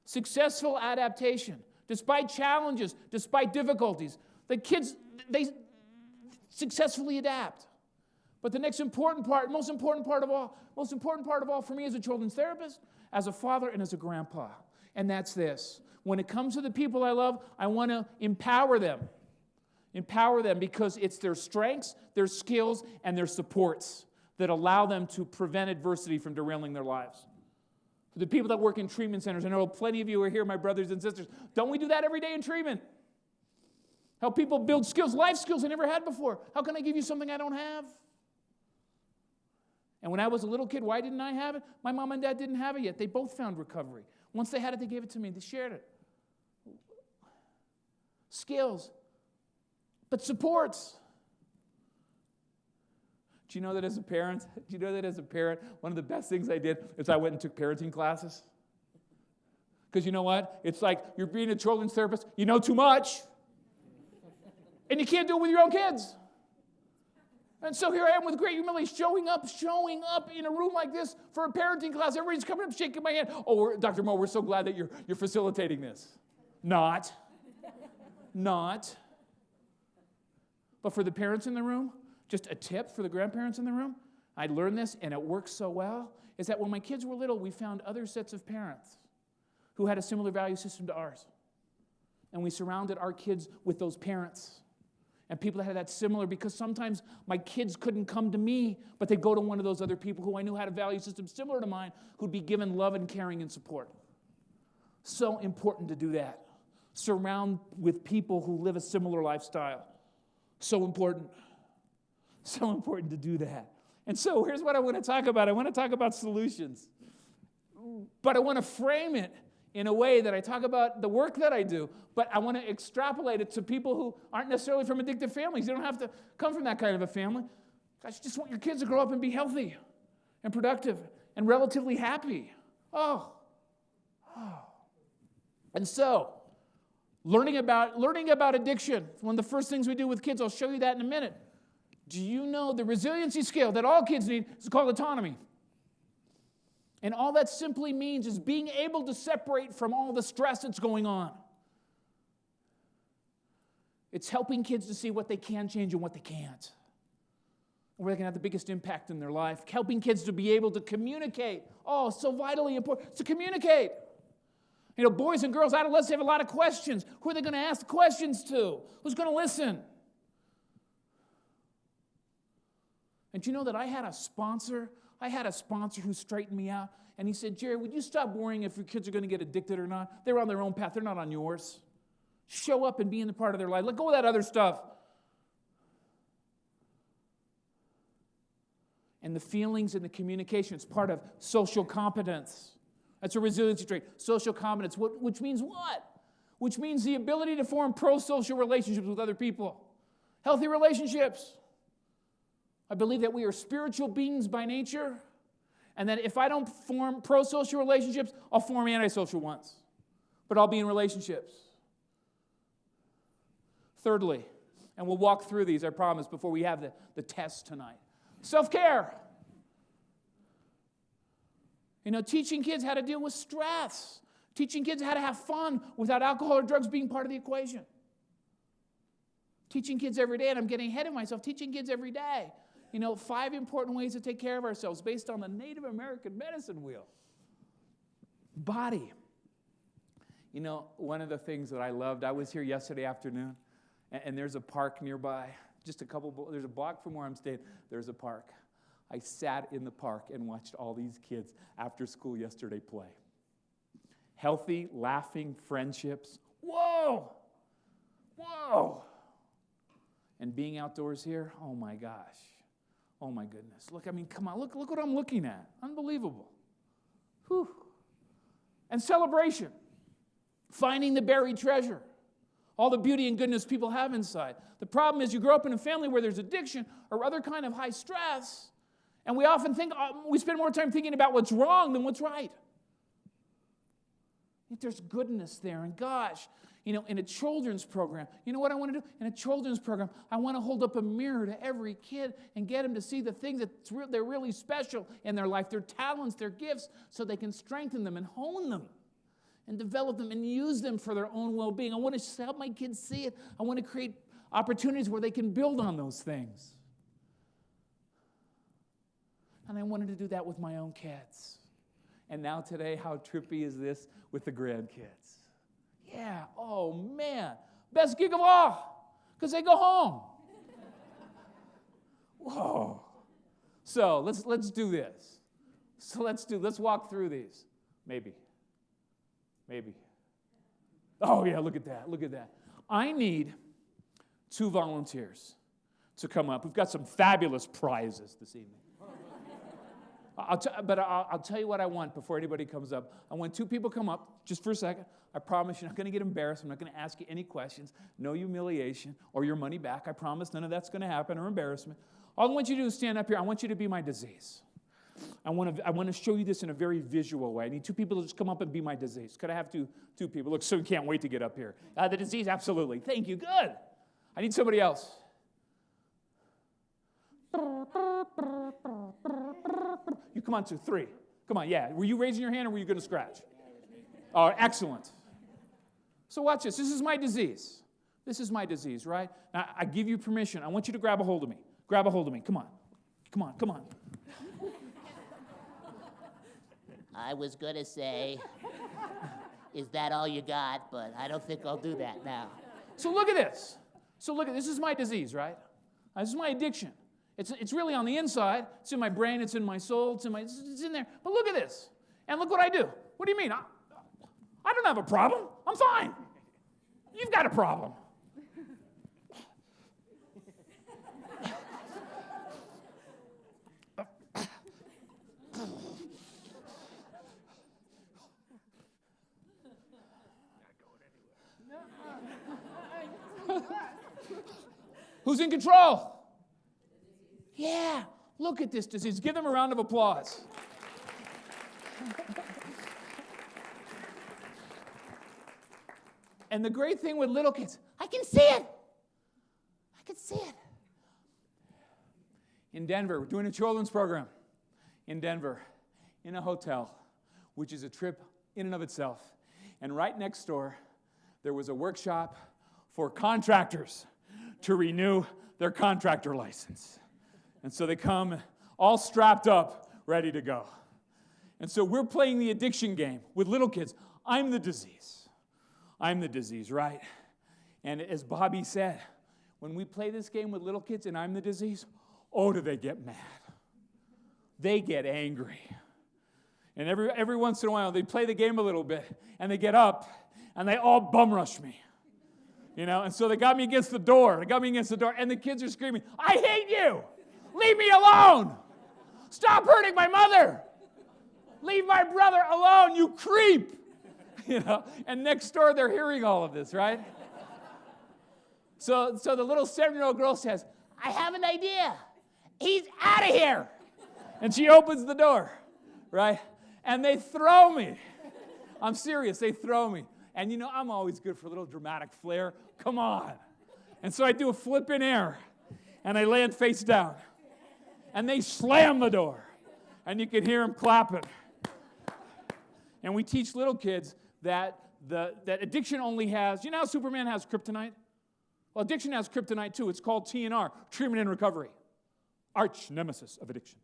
Successful adaptation. Despite challenges, despite difficulties, the kids, they successfully adapt. But the most important part of all for me as a children's therapist, as a father, and as a grandpa, and that's this: when it comes to the people I love, I want to empower them. Empower them because it's their strengths, their skills, and their supports that allow them to prevent adversity from derailing their lives. For the people that work in treatment centers, I know plenty of you are here, my brothers and sisters. Don't we do that every day in treatment? Help people build skills, life skills they never had before. How can I give you something I don't have? And when I was a little kid, why didn't I have it? My mom and dad didn't have it yet. They both found recovery. Once they had it, they gave it to me. They shared it. Skills, but supports. Do you know that as a parent? One of the best things I did is I went and took parenting classes. Because you know what? It's like you're being a children's therapist, you know too much, and you can't do it with your own kids. And so here I am with great humility, showing up in a room like this for a parenting class. Everybody's coming up, shaking my hand. Oh, Dr. Moe, we're so glad that you're facilitating this. Not. But for the parents in the room, just a tip for the grandparents in the room, I learned this, and it works so well, is that when my kids were little, we found other sets of parents who had a similar value system to ours. And we surrounded our kids with those parents and people that had that similar, because sometimes my kids couldn't come to me, but they'd go to one of those other people who I knew had a value system similar to mine, who'd be given love and caring and support. So important to do that. Surround with people who live a similar lifestyle. So important. So important to do that. And so here's what I want to talk about. I want to talk about solutions. But I want to frame it in a way that I talk about the work that I do, but I want to extrapolate it to people who aren't necessarily from addictive families. You don't have to come from that kind of a family. I just want your kids to grow up and be healthy and productive and relatively happy. Oh. And so, learning about addiction, one of the first things we do with kids, I'll show you that in a minute. Do you know the resiliency skill that all kids need is called autonomy? And all that simply means is being able to separate from all the stress that's going on. It's helping kids to see what they can change and what they can't, where they can have the biggest impact in their life. Helping kids to be able to communicate. Oh, so vitally important to communicate. You know, boys and girls, adolescents have a lot of questions. Who are they going to ask the questions to? Who's going to listen? And you know that I had a sponsor who straightened me out, and he said, Jerry, would you stop worrying if your kids are going to get addicted or not? They're on their own path. They're not on yours. Show up and be in the part of their life. Let go of that other stuff. And the feelings and the communication, it's part of social competence. That's a resiliency trait. Social competence, which means what? Which means the ability to form pro-social relationships with other people. Healthy relationships. I believe that we are spiritual beings by nature, and that if I don't form pro-social relationships, I'll form antisocial ones. But I'll be in relationships. Thirdly, and we'll walk through these, I promise, before we have the test tonight. Self-care. You know, teaching kids how to deal with stress. Teaching kids how to have fun without alcohol or drugs being part of the equation. Teaching kids every day, and I'm getting ahead of myself, teaching kids every day. You know, 5 important ways to take care of ourselves based on the Native American medicine wheel. Body. You know, one of the things that I loved, I was here yesterday afternoon, and there's a park nearby. There's a block from where I'm staying, there's a park. I sat in the park and watched all these kids after school yesterday play. healthy, laughing friendships. Whoa! Whoa! And being outdoors here, oh my gosh. Oh my goodness. Look, I mean, come on, look what I'm looking at. Unbelievable. Whew. And celebration. Finding the buried treasure. All the beauty and goodness people have inside. The problem is you grow up in a family where there's addiction or other kind of high stress, and we often think, we spend more time thinking about what's wrong than what's right. There's goodness there, and gosh, in a children's program, you know what I want to do? In a children's program, I want to hold up a mirror to every kid and get them to see the things that they're really special in their life, their talents, their gifts, so they can strengthen them and hone them and develop them and use them for their own well-being. I want to help my kids see it. I want to create opportunities where they can build on those things. And I wanted to do that with my own kids. And now today, how trippy is this with the grandkids? Yeah, oh man, best gig of all, because they go home. Whoa. So let's do this. Let's walk through these. Maybe. Oh yeah, look at that. I need 2 volunteers to come up. We've got some fabulous prizes this evening. I'll tell you what I want before anybody comes up. I want 2 people come up, just for a second. I promise you're not going to get embarrassed. I'm not going to ask you any questions. No humiliation or your money back. I promise none of that's going to happen or embarrassment. All I want you to do is stand up here. I want you to be my disease. I want to show you this in a very visual way. I need 2 people to just come up and be my disease. Could I have two people? Look, so you can't wait to get up here. The disease, absolutely. Thank you. Good. I need somebody else. You come on, 2, 3. Come on, yeah. Were you raising your hand or were you going to scratch? Oh, excellent. So watch this. This is my disease. This is my disease, right? Now, I give you permission. I want you to grab a hold of me. Grab a hold of me. Come on. I was going to say, is that all you got? But I don't think I'll do that now. So look at this. This is my disease, right? This is my addiction. It's really on the inside. It's in my brain. It's in my soul. It's in there. But look at this. And look what I do. What do you mean? I don't have a problem. I'm fine. You've got a problem. Who's in control? Yeah, look at this disease. Give them a round of applause. And the great thing with little kids, I can see it. In Denver, we're doing a children's program. In Denver, in a hotel, which is a trip in and of itself. And right next door, there was a workshop for contractors to renew their contractor license. And so they come all strapped up, ready to go. And so we're playing the addiction game with little kids. I'm the disease, right? And as Bobby said, when we play this game with little kids and I'm the disease, oh, do they get mad. They get angry. And every once in a while, they play the game a little bit, and they get up, and they all bum rush me. And so they got me against the door. And the kids are screaming, I hate you! Leave me alone! Stop hurting my mother! Leave my brother alone, you creep! And next door they're hearing all of this, right? So the little 7-year-old girl says, I have an idea. He's out of here! And she opens the door, right? And they throw me. I'm serious, they throw me. And I'm always good for a little dramatic flair. Come on. And so I do a flip in air, and I land face down. And they slam the door, and you can hear them clapping. And we teach little kids that addiction only has, how Superman has kryptonite? Well, addiction has kryptonite too. It's called TNR, treatment and recovery. Arch nemesis of addiction.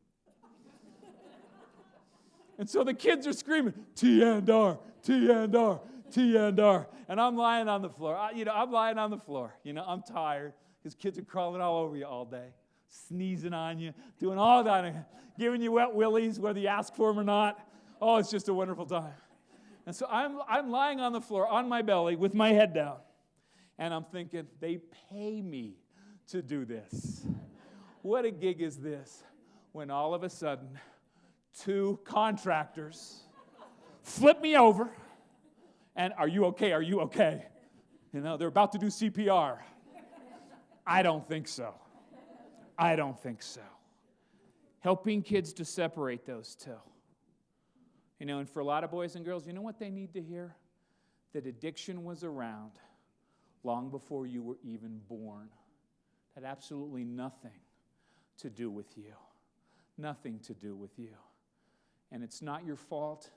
And so the kids are screaming, TNR, TNR, TNR. And I'm lying on the floor. I'm lying on the floor. I'm tired because kids are crawling all over you all day, sneezing on you, doing all that, giving you wet willies, whether you ask for them or not. Oh, it's just a wonderful time. And so I'm lying on the floor on my belly with my head down. And I'm thinking, they pay me to do this. What a gig is this? When all of a sudden, 2 contractors flip me over. And are you okay? Are you okay? You know, they're about to do CPR. I don't think so. I don't think so. Helping kids to separate those two. You know, and for a lot of boys and girls, you know what they need to hear? That addiction was around long before you were even born. It had absolutely nothing to do with you. Nothing to do with you. And it's not your fault,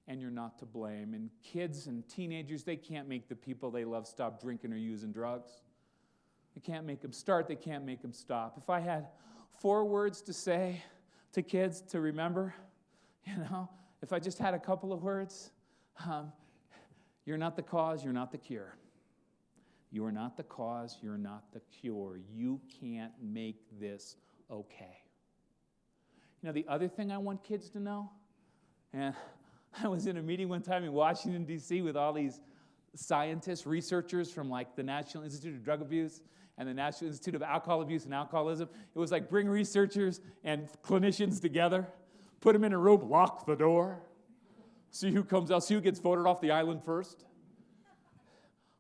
and you're not to blame. And kids and teenagers, they can't make the people they love stop drinking or using drugs. They can't make them start. They can't make them stop. If I had 4 words to say to kids to remember, you know, if I just had a couple of words, you're not the cause, you're not the cure. You are not the cause, you're not the cure. You can't make this okay. You know, the other thing I want kids to know, and I was in a meeting one time in Washington, D.C. with all these scientists, researchers from like the National Institute of Drug Abuse and the National Institute of Alcohol Abuse and Alcoholism. It was like bring researchers and clinicians together, put them in a room, lock the door, see who comes out, see who gets voted off the island first.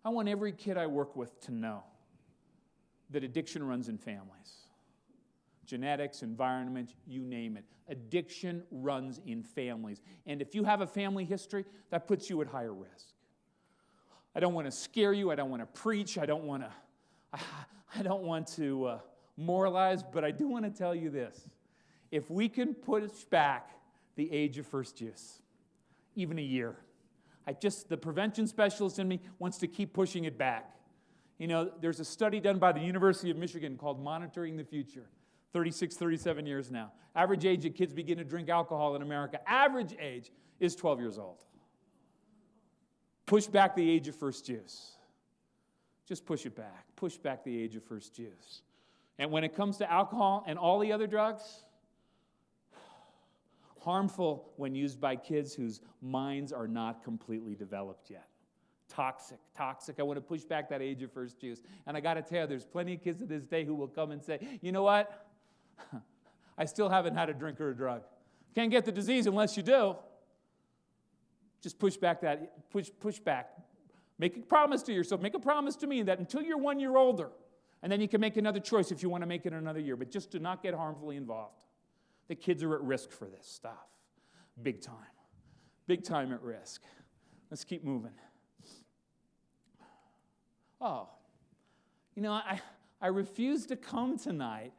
I want every kid I work with to know that addiction runs in families. Genetics, environment, you name it. Addiction runs in families. And if you have a family history, that puts you at higher risk. I don't want to scare you. I don't want to preach. I don't want to moralize, but I do want to tell you this. If we can push back the age of first use, even a year, the prevention specialist in me wants to keep pushing it back. You know, there's a study done by the University of Michigan called Monitoring the Future. 36, 37 years now. Average age that kids begin to drink alcohol in America, average age is 12 years old. Push back the age of first use. Just push it back. Push back the age of first use. And when it comes to alcohol and all the other drugs, harmful when used by kids whose minds are not completely developed yet. Toxic. I want to push back that age of first use. And I got to tell you, there's plenty of kids to this day who will come and say, you know what? I still haven't had a drink or a drug. Can't get the disease unless you do. Just push back that, push back. Make a promise to yourself. Make a promise to me that until you're 1 year older, and then you can make another choice if you want to make it another year, but just do not get harmfully involved. The kids are at risk for this stuff. Big time. Big time at risk. Let's keep moving. Oh, you know, I refuse to come tonight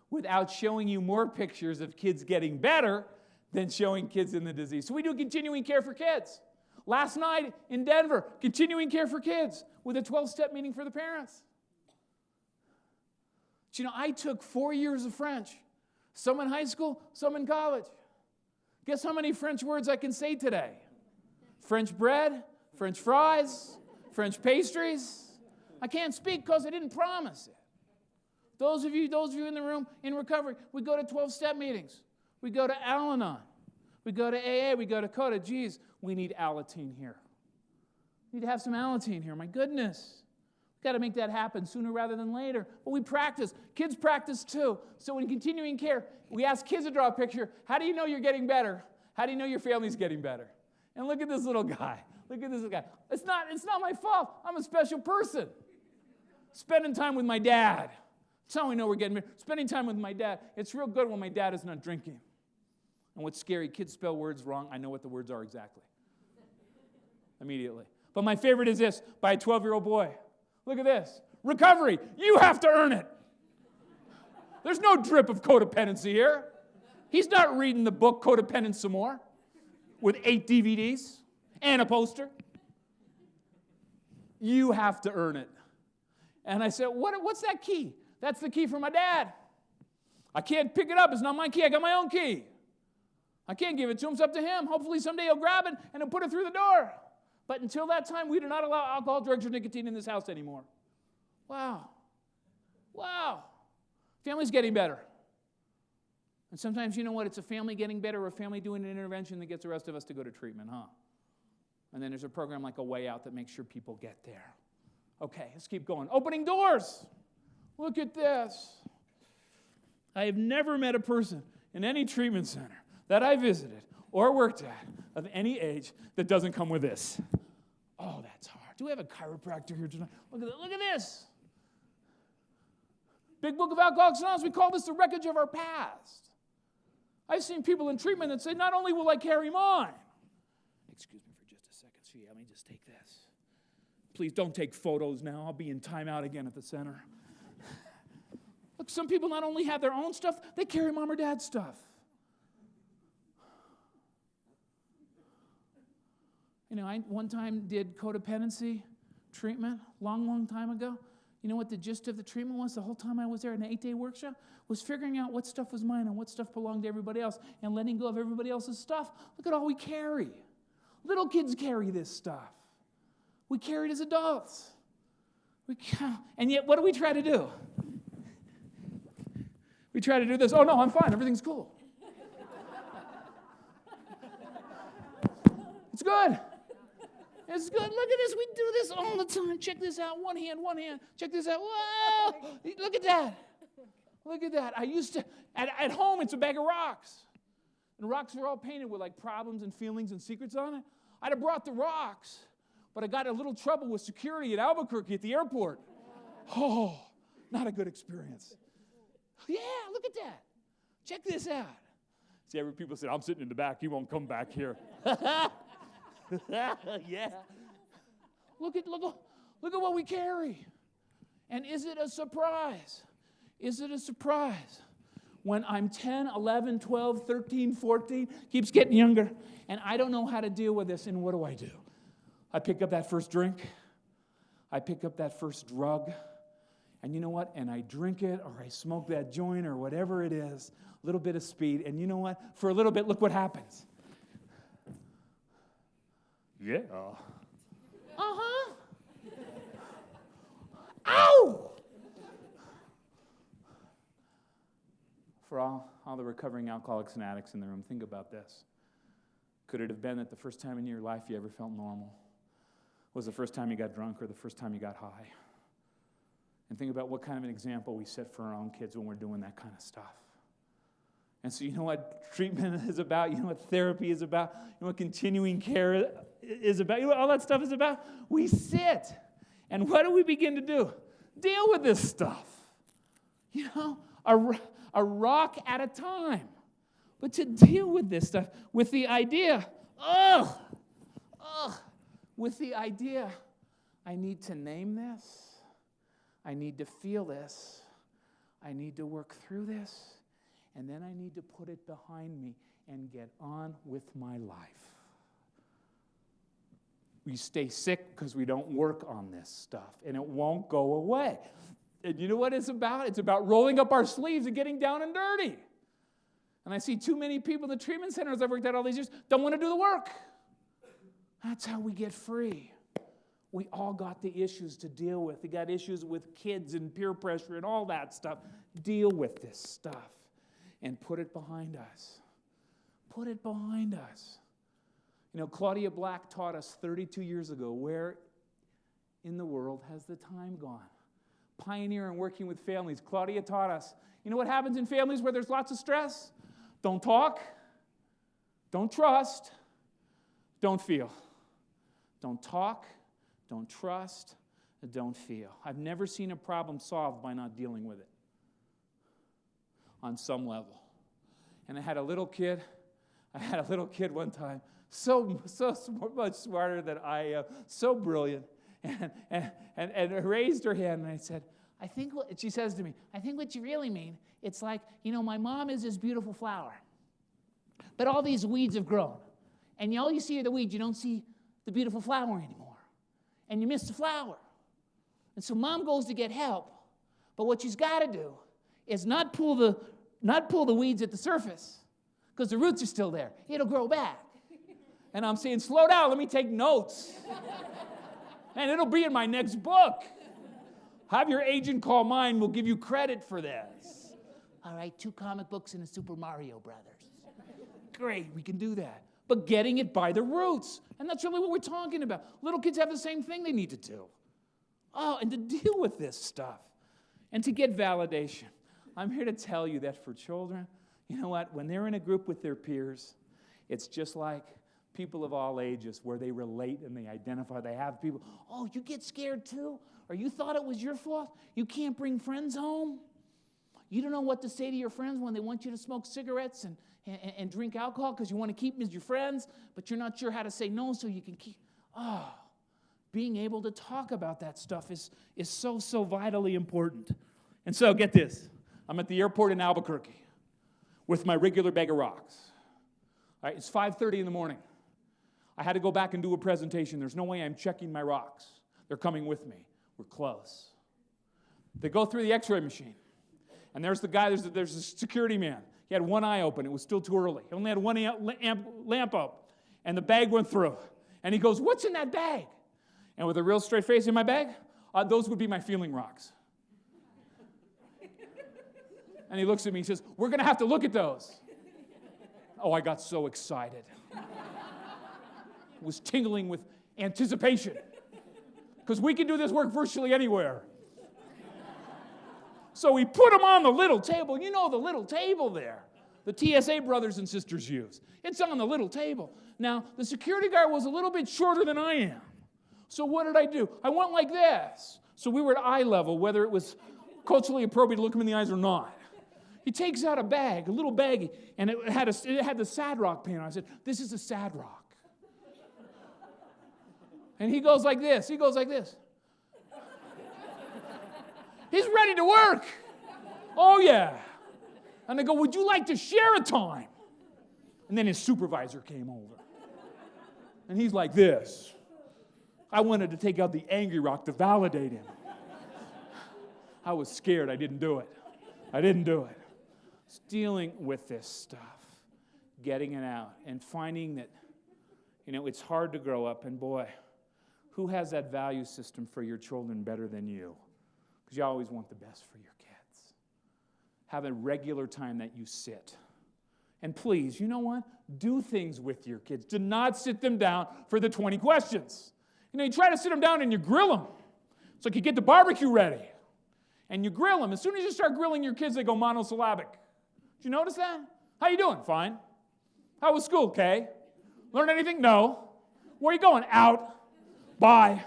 without showing you more pictures of kids getting better than showing kids in the disease. So we do continuing care for kids. Last night in Denver, continuing care for kids with a 12-step meeting for the parents. But you know, I took 4 years of French, some in high school, some in college. Guess how many French words I can say today? French bread, French fries, French pastries. I can't speak because I didn't promise it. Those of you in the room in recovery, we go to 12-step meetings. We go to Al-Anon. We go to AA. We go to CODA. Geez, we need Alateen here. We need to have some Alateen here. My goodness. We've got to make that happen sooner rather than later. But we practice. Kids practice too. So in continuing care, we ask kids to draw a picture. How do you know you're getting better? How do you know your family's getting better? And look at this little guy. Look at this little guy. It's not my fault. I'm a special person. Spending time with my dad. That's how we know we're getting better. Spending time with my dad. It's real good when my dad is not drinking. And what's scary, kids spell words wrong. I know what the words are exactly. Immediately. But my favorite is this, by a 12-year-old boy. Look at this. Recovery. You have to earn it. There's no drip of codependency here. He's not reading the book Codependence Some More with 8 DVDs and a poster. You have to earn it. And I said, what's that key? That's the key for my dad. I can't pick it up. It's not my key. I got my own key. I can't give it to him. It's up to him. Hopefully someday he'll grab it and he'll put it through the door. But until that time, we do not allow alcohol, drugs, or nicotine in this house anymore. Wow. Wow. Family's getting better. And sometimes, you know what? It's a family getting better or a family doing an intervention that gets the rest of us to go to treatment, huh? And then there's a program like A Way Out that makes sure people get there. Okay, let's keep going. Opening doors. Look at this. I have never met a person in any treatment center that I visited or worked at of any age that doesn't come with this. Oh, that's hard. Do we have a chiropractor here tonight? Look at this. Big Book of Alcoholics Anonymous, we call this the wreckage of our past. I've seen people in treatment that say, not only will I carry mine. Excuse me for just a second. See, let me just take this. Please don't take photos now. I'll be in timeout again at the center. Look, some people not only have their own stuff, they carry mom or dad's stuff. You know, I one time did codependency treatment, long time ago. You know what the gist of the treatment was the whole time I was there in an 8-day workshop? Was figuring out what stuff was mine and what stuff belonged to everybody else and letting go of everybody else's stuff. Look at all we carry. Little kids carry this stuff. We carry it as adults. And yet, what do we try to do? We try to do this. Oh, no, I'm fine. Everything's cool. It's good. It's good. Look at this. We do this all the time. Check this out. One hand. Check this out. Whoa! Look at that. Look at that. I used to, at home, it's a bag of rocks. And rocks are all painted with like problems and feelings and secrets on it. I'd have brought the rocks, but I got a little trouble with security at Albuquerque at the airport. Oh, not a good experience. Yeah, look at that. Check this out. See, every people say, I'm sitting in the back. You won't come back here. Yeah. Look at what we carry. And is it a surprise? Is it a surprise when I'm 10, 11, 12, 13, 14, keeps getting younger, and I don't know how to deal with this, and what do? I pick up that first drink. I pick up that first drug. And you know what? And I drink it, or I smoke that joint, or whatever it is, a little bit of speed. And you know what? For a little bit, look what happens. Yeah. Uh-huh. Ow! For all the recovering alcoholics and addicts in the room, think about this. Could it have been that the first time in your life you ever felt normal was the first time you got drunk or the first time you got high? And think about what kind of an example we set for our own kids when we're doing that kind of stuff. And so you know what treatment is about? You know what therapy is about? You know what continuing care is about? You know what all that stuff is about? We sit. And what do we begin to do? Deal with this stuff. You know, a rock at a time. But to deal with this stuff with the idea, with the idea, I need to name this. I need to feel this. I need to work through this. And then I need to put it behind me and get on with my life. We stay sick because we don't work on this stuff, and it won't go away. And you know what it's about? It's about rolling up our sleeves and getting down and dirty. And I see too many people in the treatment centers I've worked at all these years don't want to do the work. That's how we get free. We all got the issues to deal with. We got issues with kids and peer pressure and all that stuff. Deal with this stuff and put it behind us. Put it behind us. You know, Claudia Black taught us 32 years ago, where in the world has the time gone? Pioneer in working with families. Claudia taught us, you know what happens in families where there's lots of stress? Don't talk, don't trust, don't feel. Don't talk, don't trust, don't feel. I've never seen a problem solved by not dealing with it on some level. And I had a little kid one time, so much smarter than I am, so brilliant, and raised her hand, and I said, she says to me, I think what you really mean, it's like, you know, my mom is this beautiful flower, but all these weeds have grown, and all you see are the weeds, you don't see the beautiful flower anymore, and you miss the flower. And so mom goes to get help, but what she's got to do is not pull the weeds at the surface, because the roots are still there. It'll grow back. And I'm saying, slow down, let me take notes. And it'll be in my next book. Have your agent call mine, we'll give you credit for this. All right, 2 comic books and a Super Mario Brothers. Great, we can do that. but getting it by the roots. And that's really what we're talking about. Little kids have the same thing they need to do. Oh, and to deal with this stuff and to get validation. I'm here to tell you that for children, you know what? When they're in a group with their peers, it's just like people of all ages where they relate and they identify. They have people, oh, you get scared too? Or you thought it was your fault? You can't bring friends home? You don't know what to say to your friends when they want you to smoke cigarettes and drink alcohol because you want to keep them as your friends, but you're not sure how to say no so you can keep... Oh, being able to talk about that stuff is so, so vitally important. And so, get this. I'm at the airport in Albuquerque with my regular bag of rocks. All right, it's 5:30 in the morning. I had to go back and do a presentation. There's no way I'm checking my rocks. They're coming with me. We're close. They go through the x-ray machine. And there's the guy, there's a security man. He had one eye open. It was still too early. He only had one lamp up. And the bag went through. And he goes, what's in that bag? And with a real straight face, in my bag, those would be my feeling rocks. And he looks at me and says, we're going to have to look at those. Oh, I got so excited. Was tingling with anticipation. Because we can do this work virtually anywhere. So we put them on the little table. You know the little table there. The TSA brothers and sisters use. It's on the little table. Now, the security guard was a little bit shorter than I am. So what did I do? I went like this. So we were at eye level, whether it was culturally appropriate to look him in the eyes or not. He takes out a bag, a little baggie, and it had the sad rock paint on it. I said, this is a sad rock. And he goes like this. He goes like this. He's ready to work. Oh, yeah. And I go, would you like to share a time? And then his supervisor came over. And he's like this. I wanted to take out the angry rock to validate him. I was scared. I didn't do it. I didn't do it. It's dealing with this stuff, getting it out, and finding that, it's hard to grow up. And boy, who has that value system for your children better than you? Because you always want the best for your kids. Have a regular time that you sit. And please, you know what? Do things with your kids. Do not sit them down for the 20 questions. You try to sit them down and you grill them. It's like you get the barbecue ready. And you grill them. As soon as you start grilling your kids, they go monosyllabic. Did you notice that? How you doing? Fine. How was school? Okay. Learn anything? No. Where are you going? Out. Bye.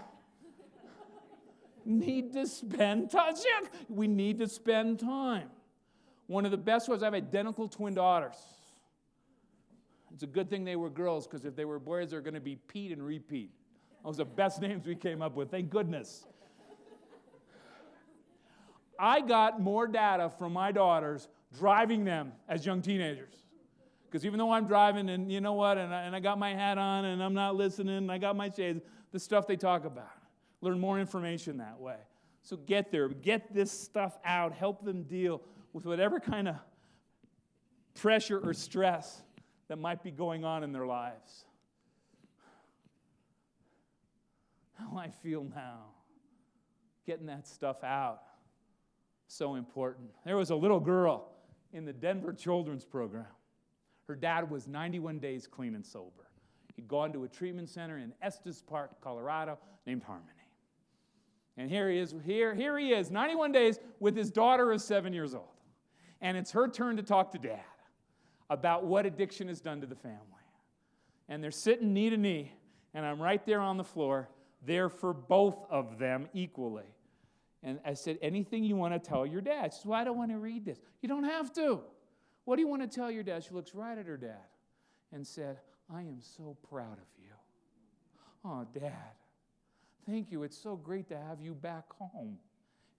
Need to spend time. We need to spend time. One of the best was I have identical twin daughters. It's a good thing they were girls, because if they were boys, they're going to be Pete and Repeat. Those are the best names we came up with. Thank goodness. I got more data from my daughters driving them as young teenagers. Because even though I'm driving and you know what, and I got my hat on and I'm not listening and I got my shades, the stuff they talk about. Learn more information that way. So get there. Get this stuff out. Help them deal with whatever kind of pressure or stress that might be going on in their lives. How I feel now. Getting that stuff out. So important. There was a little girl in the Denver Children's Program. Her dad was 91 days clean and sober. He'd gone to a treatment center in Estes Park, Colorado, named Harmony. And here he is, 91 days with his daughter of 7 years old. And it's her turn to talk to Dad about what addiction has done to the family. And they're sitting knee to knee, and I'm right there on the floor, there for both of them equally. And I said, anything you want to tell your dad? She says, well, I don't want to read this. You don't have to. What do you want to tell your dad? She looks right at her dad and said, I am so proud of you. Oh, Dad, thank you. It's so great to have you back home.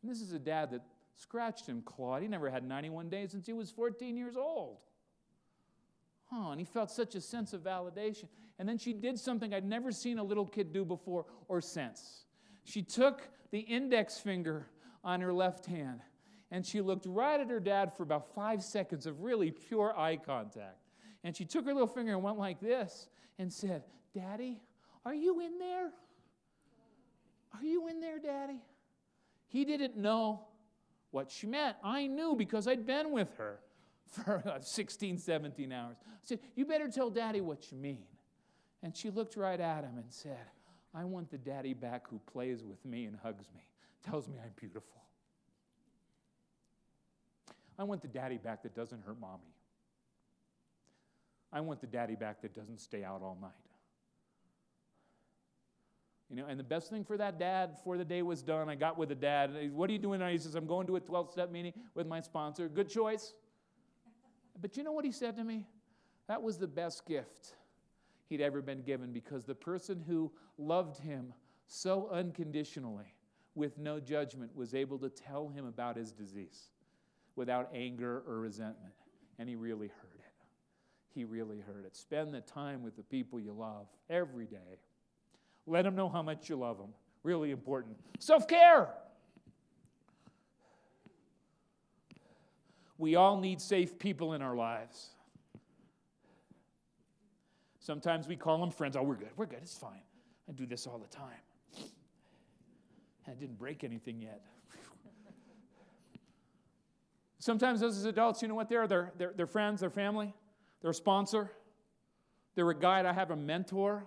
And this is a dad that scratched and clawed. He never had 91 days since he was 14 years old. Oh, and he felt such a sense of validation. And then she did something I'd never seen a little kid do before or since. She took the index finger on her left hand, and she looked right at her dad for about 5 seconds of really pure eye contact. And she took her little finger and went like this and said, Daddy, are you in there? Are you in there, Daddy? He didn't know what she meant. I knew because I'd been with her for 16, 17 hours. I said, you better tell Daddy what you mean. And she looked right at him and said, I want the daddy back who plays with me and hugs me, tells me I'm beautiful. I want the daddy back that doesn't hurt mommy. I want the daddy back that doesn't stay out all night. And the best thing for that dad, before the day was done, I got with the dad. What are you doing now? He says, I'm going to a 12-step meeting with my sponsor. Good choice. But you know what he said to me? That was the best gift he'd ever been given, because the person who loved him so unconditionally, with no judgment, was able to tell him about his disease without anger or resentment. And he really heard it. He really heard it. Spend the time with the people you love every day. Let them know how much you love them. Really important. Self-care. We all need safe people in our lives. Sometimes we call them friends. Oh, we're good, it's fine. I do this all the time. I didn't break anything yet. Sometimes as adults, you know what they are? They're friends, they're family, they're a sponsor, they're a guide. I have a mentor.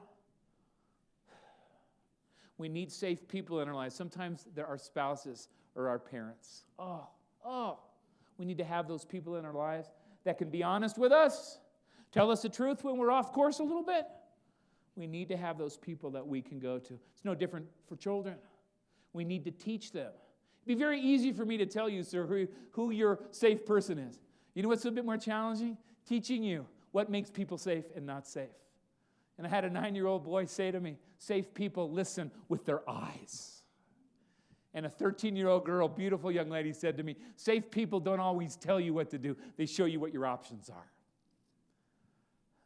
We need safe people in our lives. Sometimes they're our spouses or our parents. We need to have those people in our lives that can be honest with us, tell us the truth when we're off course a little bit. We need to have those people that we can go to. It's no different for children. We need to teach them. It'd be very easy for me to tell you, sir, who your safe person is. You know what's a bit more challenging? Teaching you what makes people safe and not safe. And I had a 9-year-old boy say to me, safe people listen with their eyes. And a 13-year-old girl, beautiful young lady, said to me, safe people don't always tell you what to do. They show you what your options are.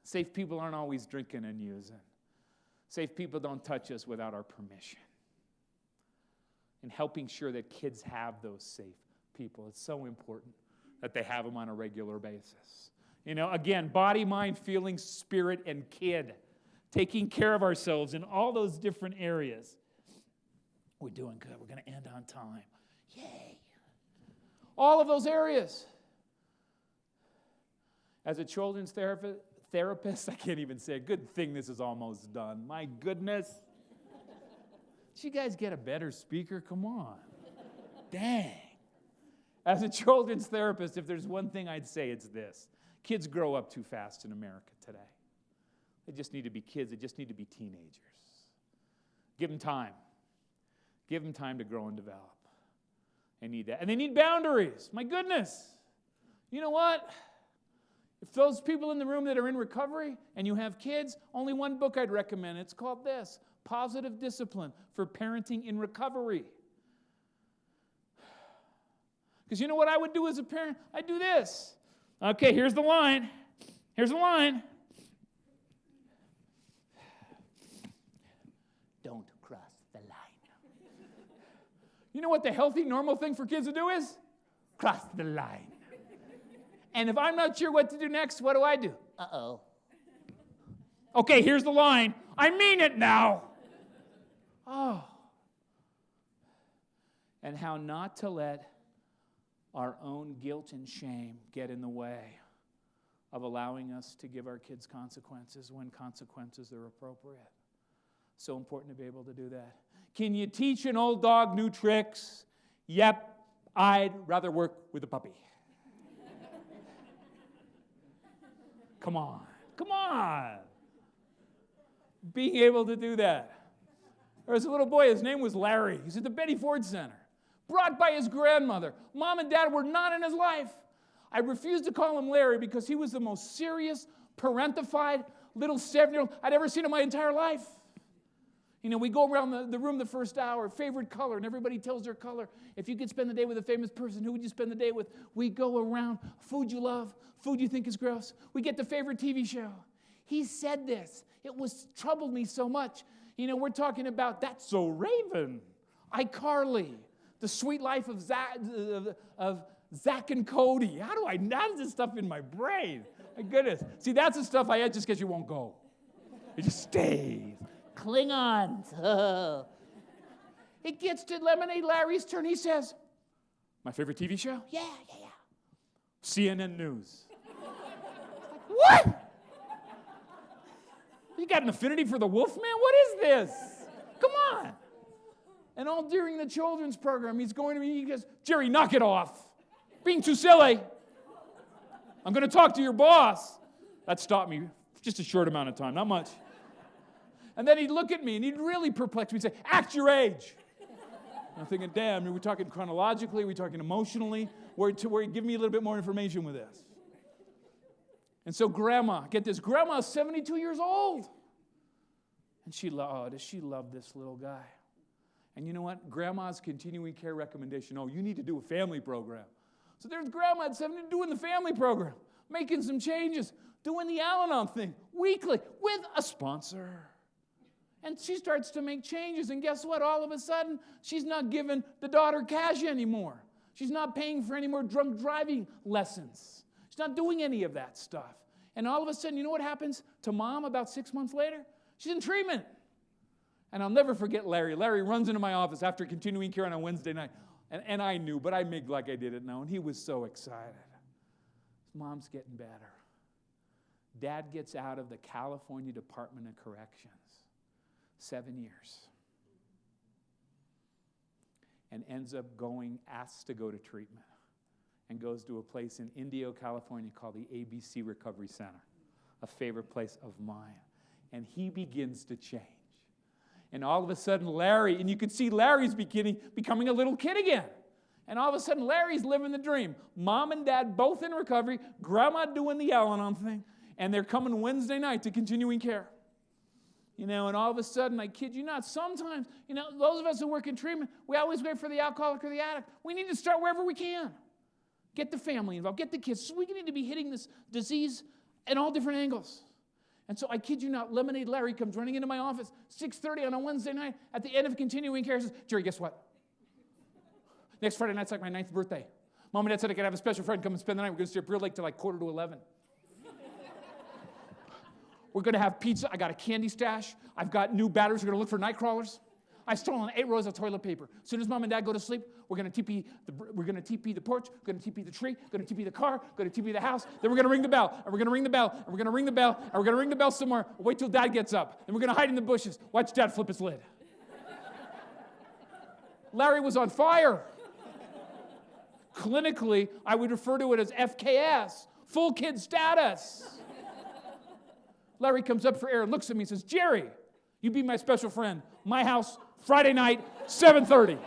Safe people aren't always drinking and using. Safe people don't touch us without our permission. And helping sure that kids have those safe people. It's so important that they have them on a regular basis. Again, body, mind, feeling, spirit, and kid. Taking care of ourselves in all those different areas. We're doing good. We're going to end on time. Yay. All of those areas. As a children's therapist, I can't even say, good thing this is almost done. My goodness. Did you guys get a better speaker? Come on. Dang. As a children's therapist, if there's one thing I'd say, it's this. Kids grow up too fast in America today. They just need to be kids. They just need to be teenagers. Give them time. Give them time to grow and develop. They need that. And they need boundaries. My goodness. You know what? If those people in the room that are in recovery and you have kids, only one book I'd recommend. It's called this, Positive Discipline for Parenting in Recovery. Because you know what I would do as a parent? I'd do this. Okay, here's the line. Here's the line. Don't cross the line. You know what the healthy, normal thing for kids to do is? Cross the line. And if I'm not sure what to do next, what do? Uh-oh. Okay, here's the line. I mean it now. Oh. And how not to let our own guilt and shame get in the way of allowing us to give our kids consequences when consequences are appropriate. So important to be able to do that. Can you teach an old dog new tricks? Yep, I'd rather work with a puppy. Come on. Being able to do that. There was a little boy, his name was Larry. He's at the Betty Ford Center. Brought by his grandmother. Mom and Dad were not in his life. I refused to call him Larry because he was the most serious, parentified little 7-year-old I'd ever seen in my entire life. We go around the room the first hour, favorite color, and everybody tells their color. If you could spend the day with a famous person, who would you spend the day with? We go around, food you love, food you think is gross. We get the favorite TV show. He said this. It troubled me so much. We're talking about That's So Raven, iCarly, The Sweet Life of Zach and Cody. How does this stuff in my brain? My goodness. See, that's the stuff I had just because you won't go. It just stays. Klingons. Oh. It gets to Lemonade Larry's turn. He says, my favorite TV show? Yeah. CNN News. what? You got an affinity for the wolf man? What is this? Come on. And all during the children's program, he's going to me, he goes, Jerry, knock it off. Being too silly. I'm going to talk to your boss. That stopped me just a short amount of time, not much. And then he'd look at me, and he'd really perplex me and say, act your age. And I'm thinking, damn, are we talking chronologically? Are we talking emotionally? Where give me a little bit more information with this. And so Grandma, get this, Grandma's 72 years old. And does she love this little guy? And you know what? Grandma's continuing care recommendation, you need to do a family program. So there's Grandma at 70 doing the family program, making some changes, doing the Al-Anon thing weekly with a sponsor. And she starts to make changes, and guess what? All of a sudden, she's not giving the daughter cash anymore. She's not paying for any more drunk driving lessons. She's not doing any of that stuff. And all of a sudden, you know what happens to Mom about 6 months later? She's in treatment. And I'll never forget Larry. Larry runs into my office after continuing care on a Wednesday night. And I knew, but I made like I didn't know. And he was so excited. Mom's getting better. Dad gets out of the California Department of Corrections. 7 years. And ends up asked to go to treatment. And goes to a place in Indio, California called the ABC Recovery Center. A favorite place of mine. And he begins to change. And all of a sudden Larry, and you could see Larry's becoming a little kid again. And all of a sudden Larry's living the dream. Mom and Dad both in recovery, Grandma doing the Al-Anon thing, and they're coming Wednesday night to continuing care. And all of a sudden, I kid you not, sometimes, those of us who work in treatment, we always wait for the alcoholic or the addict. We need to start wherever we can. Get the family involved, get the kids. So we need to be hitting this disease at all different angles. And so I kid you not, Lemonade Larry comes running into my office, 6:30 on a Wednesday night, at the end of continuing care, says, Jerry, guess what? Next Friday night's like my 9th birthday. Mom and Dad said I could have a special friend come and spend the night. We're going to stay up real late till like 10:45. We're going to have pizza. I got a candy stash. I've got new batteries. We're going to look for night crawlers. I've stolen 8 rolls of toilet paper. As soon as Mom and Dad go to sleep, we're going to TP the porch, we're going to TP the tree, we're going to TP the car, we're going to TP the house. Then we're going to ring the bell, and we're going to ring the bell, and we're going to ring the bell, and we're going to ring the bell somewhere. Wait till Dad gets up. Then we're going to hide in the bushes. Watch Dad flip his lid. Larry was on fire. Clinically, I would refer to it as FKS, full kid status. Larry comes up for air, looks at me and says, Jerry, you be my special friend. My house, Friday night, 7:30.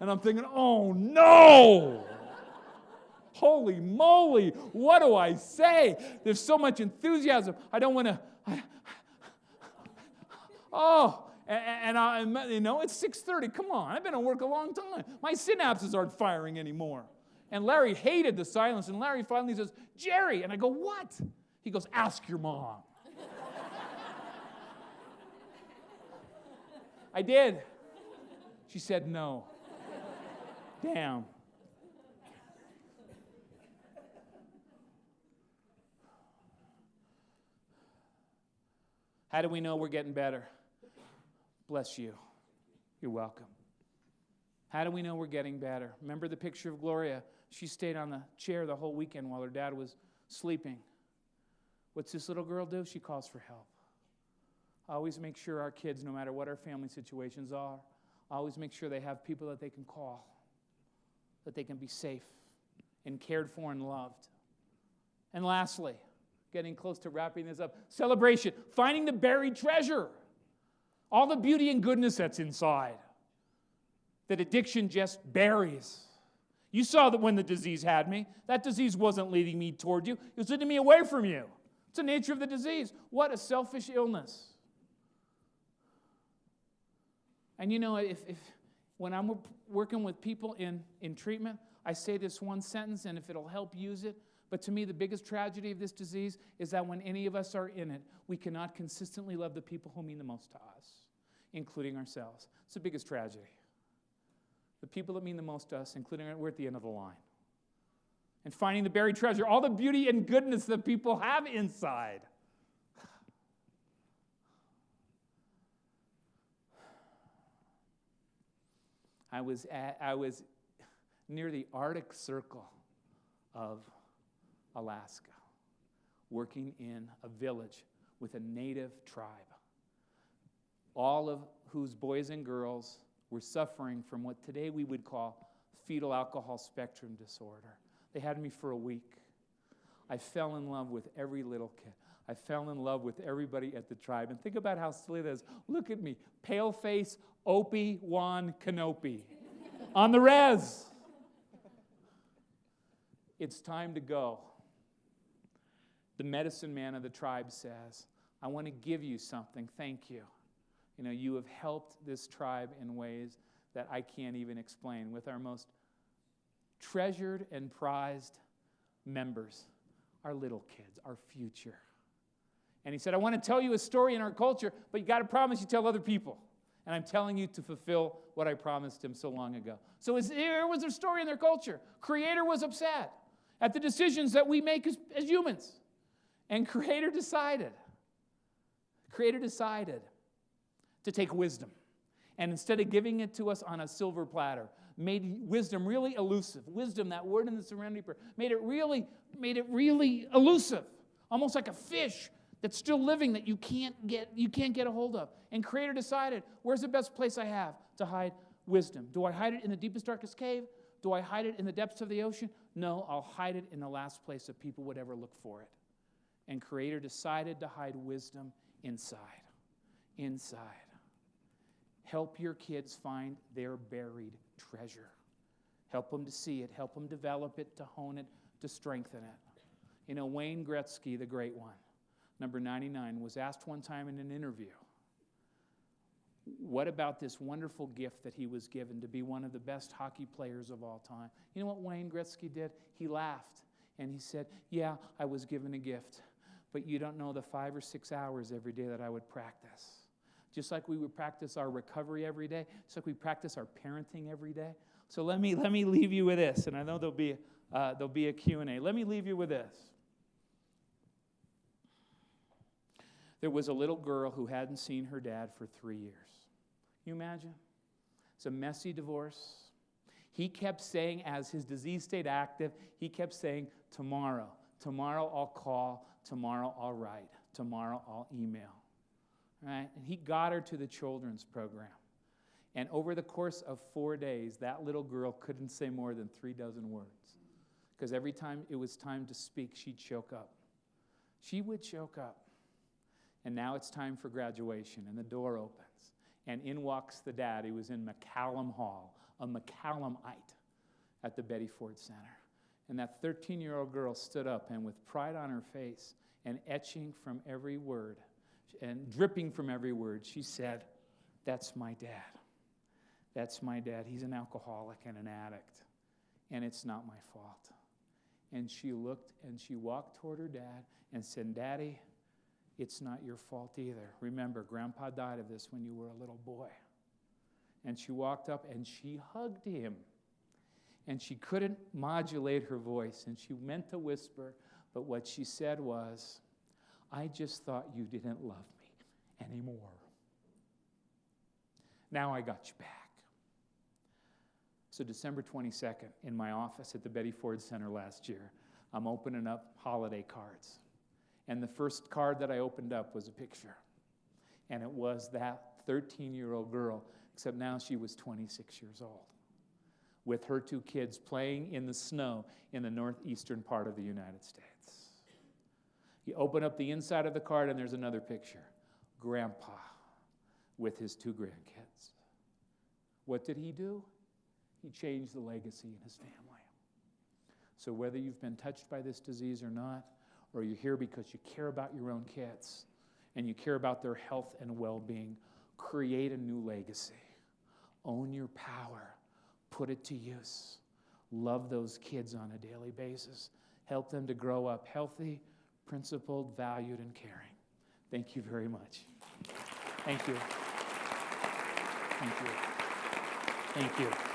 And I'm thinking, oh no! Holy moly, what do I say? There's so much enthusiasm. I don't want to, it's 6:30. Come on, I've been at work a long time. My synapses aren't firing anymore. And Larry hated the silence, and Larry finally says, Jerry. And I go, what? He goes, ask your mom. I did. She said no. Damn. How do we know we're getting better? Bless you. You're welcome. How do we know we're getting better? Remember the picture of Gloria? She stayed on the chair the whole weekend while her dad was sleeping. What's this little girl do? She calls for help. Always make sure our kids, no matter what our family situations are, always make sure they have people that they can call, that they can be safe and cared for and loved. And lastly, getting close to wrapping this up, celebration, finding the buried treasure, all the beauty and goodness that's inside that addiction just buries. You saw that when the disease had me, that disease wasn't leading me toward you, it was leading me away from you. It's the nature of the disease. What a selfish illness. And if when I'm working with people in treatment, I say this one sentence, and if it'll help, use it. But to me, the biggest tragedy of this disease is that when any of us are in it, we cannot consistently love the people who mean the most to us, including ourselves. It's the biggest tragedy. The people that mean the most to us, including we're at the end of the line. And finding the buried treasure, all the beauty and goodness that people have inside. I was near the Arctic Circle of Alaska, working in a village with a native tribe, all of whose boys and girls were suffering from what today we would call fetal alcohol spectrum disorder. They had me for a week. I fell in love with every little kid. I fell in love with everybody at the tribe. And think about how silly that is. Look at me, pale face, Opie Wan Kanopi, on the res. It's time to go. The medicine man of the tribe says, I want to give you something. Thank you. You know, you have helped this tribe in ways that I can't even explain, with our most treasured and prized members, our little kids, our future. And he said, I want to tell you a story in our culture, but you got to promise you tell other people. And I'm telling you to fulfill what I promised him so long ago. So here was their story in their culture. Creator was upset at the decisions that we make as humans. And Creator decided to take wisdom. And instead of giving it to us on a silver platter, made wisdom really elusive. Wisdom, that word in the Serenity Prayer, made it really elusive. Almost like a fish that's still living that you can't get a hold of. And Creator decided, where's the best place I have to hide wisdom? Do I hide it in the deepest, darkest cave? Do I hide it in the depths of the ocean? No, I'll hide it in the last place that people would ever look for it. And Creator decided to hide wisdom inside. Help your kids find their buried treasure. Help them to see it. Help them develop it, to hone it, to strengthen it. You know, Wayne Gretzky, the great one, number 99, was asked one time in an interview, what about this wonderful gift that he was given to be one of the best hockey players of all time? You know what Wayne Gretzky did? He laughed and he said, yeah, I was given a gift, but you don't know the 5 or 6 hours every day that I would practice. Just like we would practice our recovery every day, just like we practice our parenting every day. So let me leave you with this, and I know there'll be a Q&A. Let me leave you with this. There was a little girl who hadn't seen her dad for 3 years. Can you imagine? It's a messy divorce. He kept saying, as his disease stayed active, he kept saying, tomorrow I'll call, tomorrow I'll write, tomorrow I'll email. Right? And he got her to the children's program. And over the course of 4 days, that little girl couldn't say more than 3 dozen words. Because every time it was time to speak, she'd choke up. She would choke up. And now it's time for graduation, and the door opens. And in walks the dad. He was in McCallum Hall, a McCallumite at the Betty Ford Center. And that 13-year-old girl stood up, and with pride on her face and etching from every word and dripping from every word, she said, that's my dad. That's my dad. He's an alcoholic and an addict, and it's not my fault. And she looked and she walked toward her dad and said, Daddy, it's not your fault either. Remember, Grandpa died of this when you were a little boy. And she walked up and she hugged him. And she couldn't modulate her voice, and she meant to whisper, but what she said was, I just thought you didn't love me anymore. Now I got you back. So December 22nd, in my office at the Betty Ford Center last year, I'm opening up holiday cards. And the first card that I opened up was a picture. And it was that 13-year-old girl, except now she was 26 years old, with her 2 kids playing in the snow in the northeastern part of the United States. You open up the inside of the card, and there's another picture. Grandpa with his 2 grandkids. What did he do? He changed the legacy in his family. So whether you've been touched by this disease or not, or you're here because you care about your own kids and you care about their health and well-being, create a new legacy. Own your power. Put it to use. Love those kids on a daily basis. Help them to grow up healthy, principled, valued, and caring. Thank you very much. Thank you. Thank you. Thank you.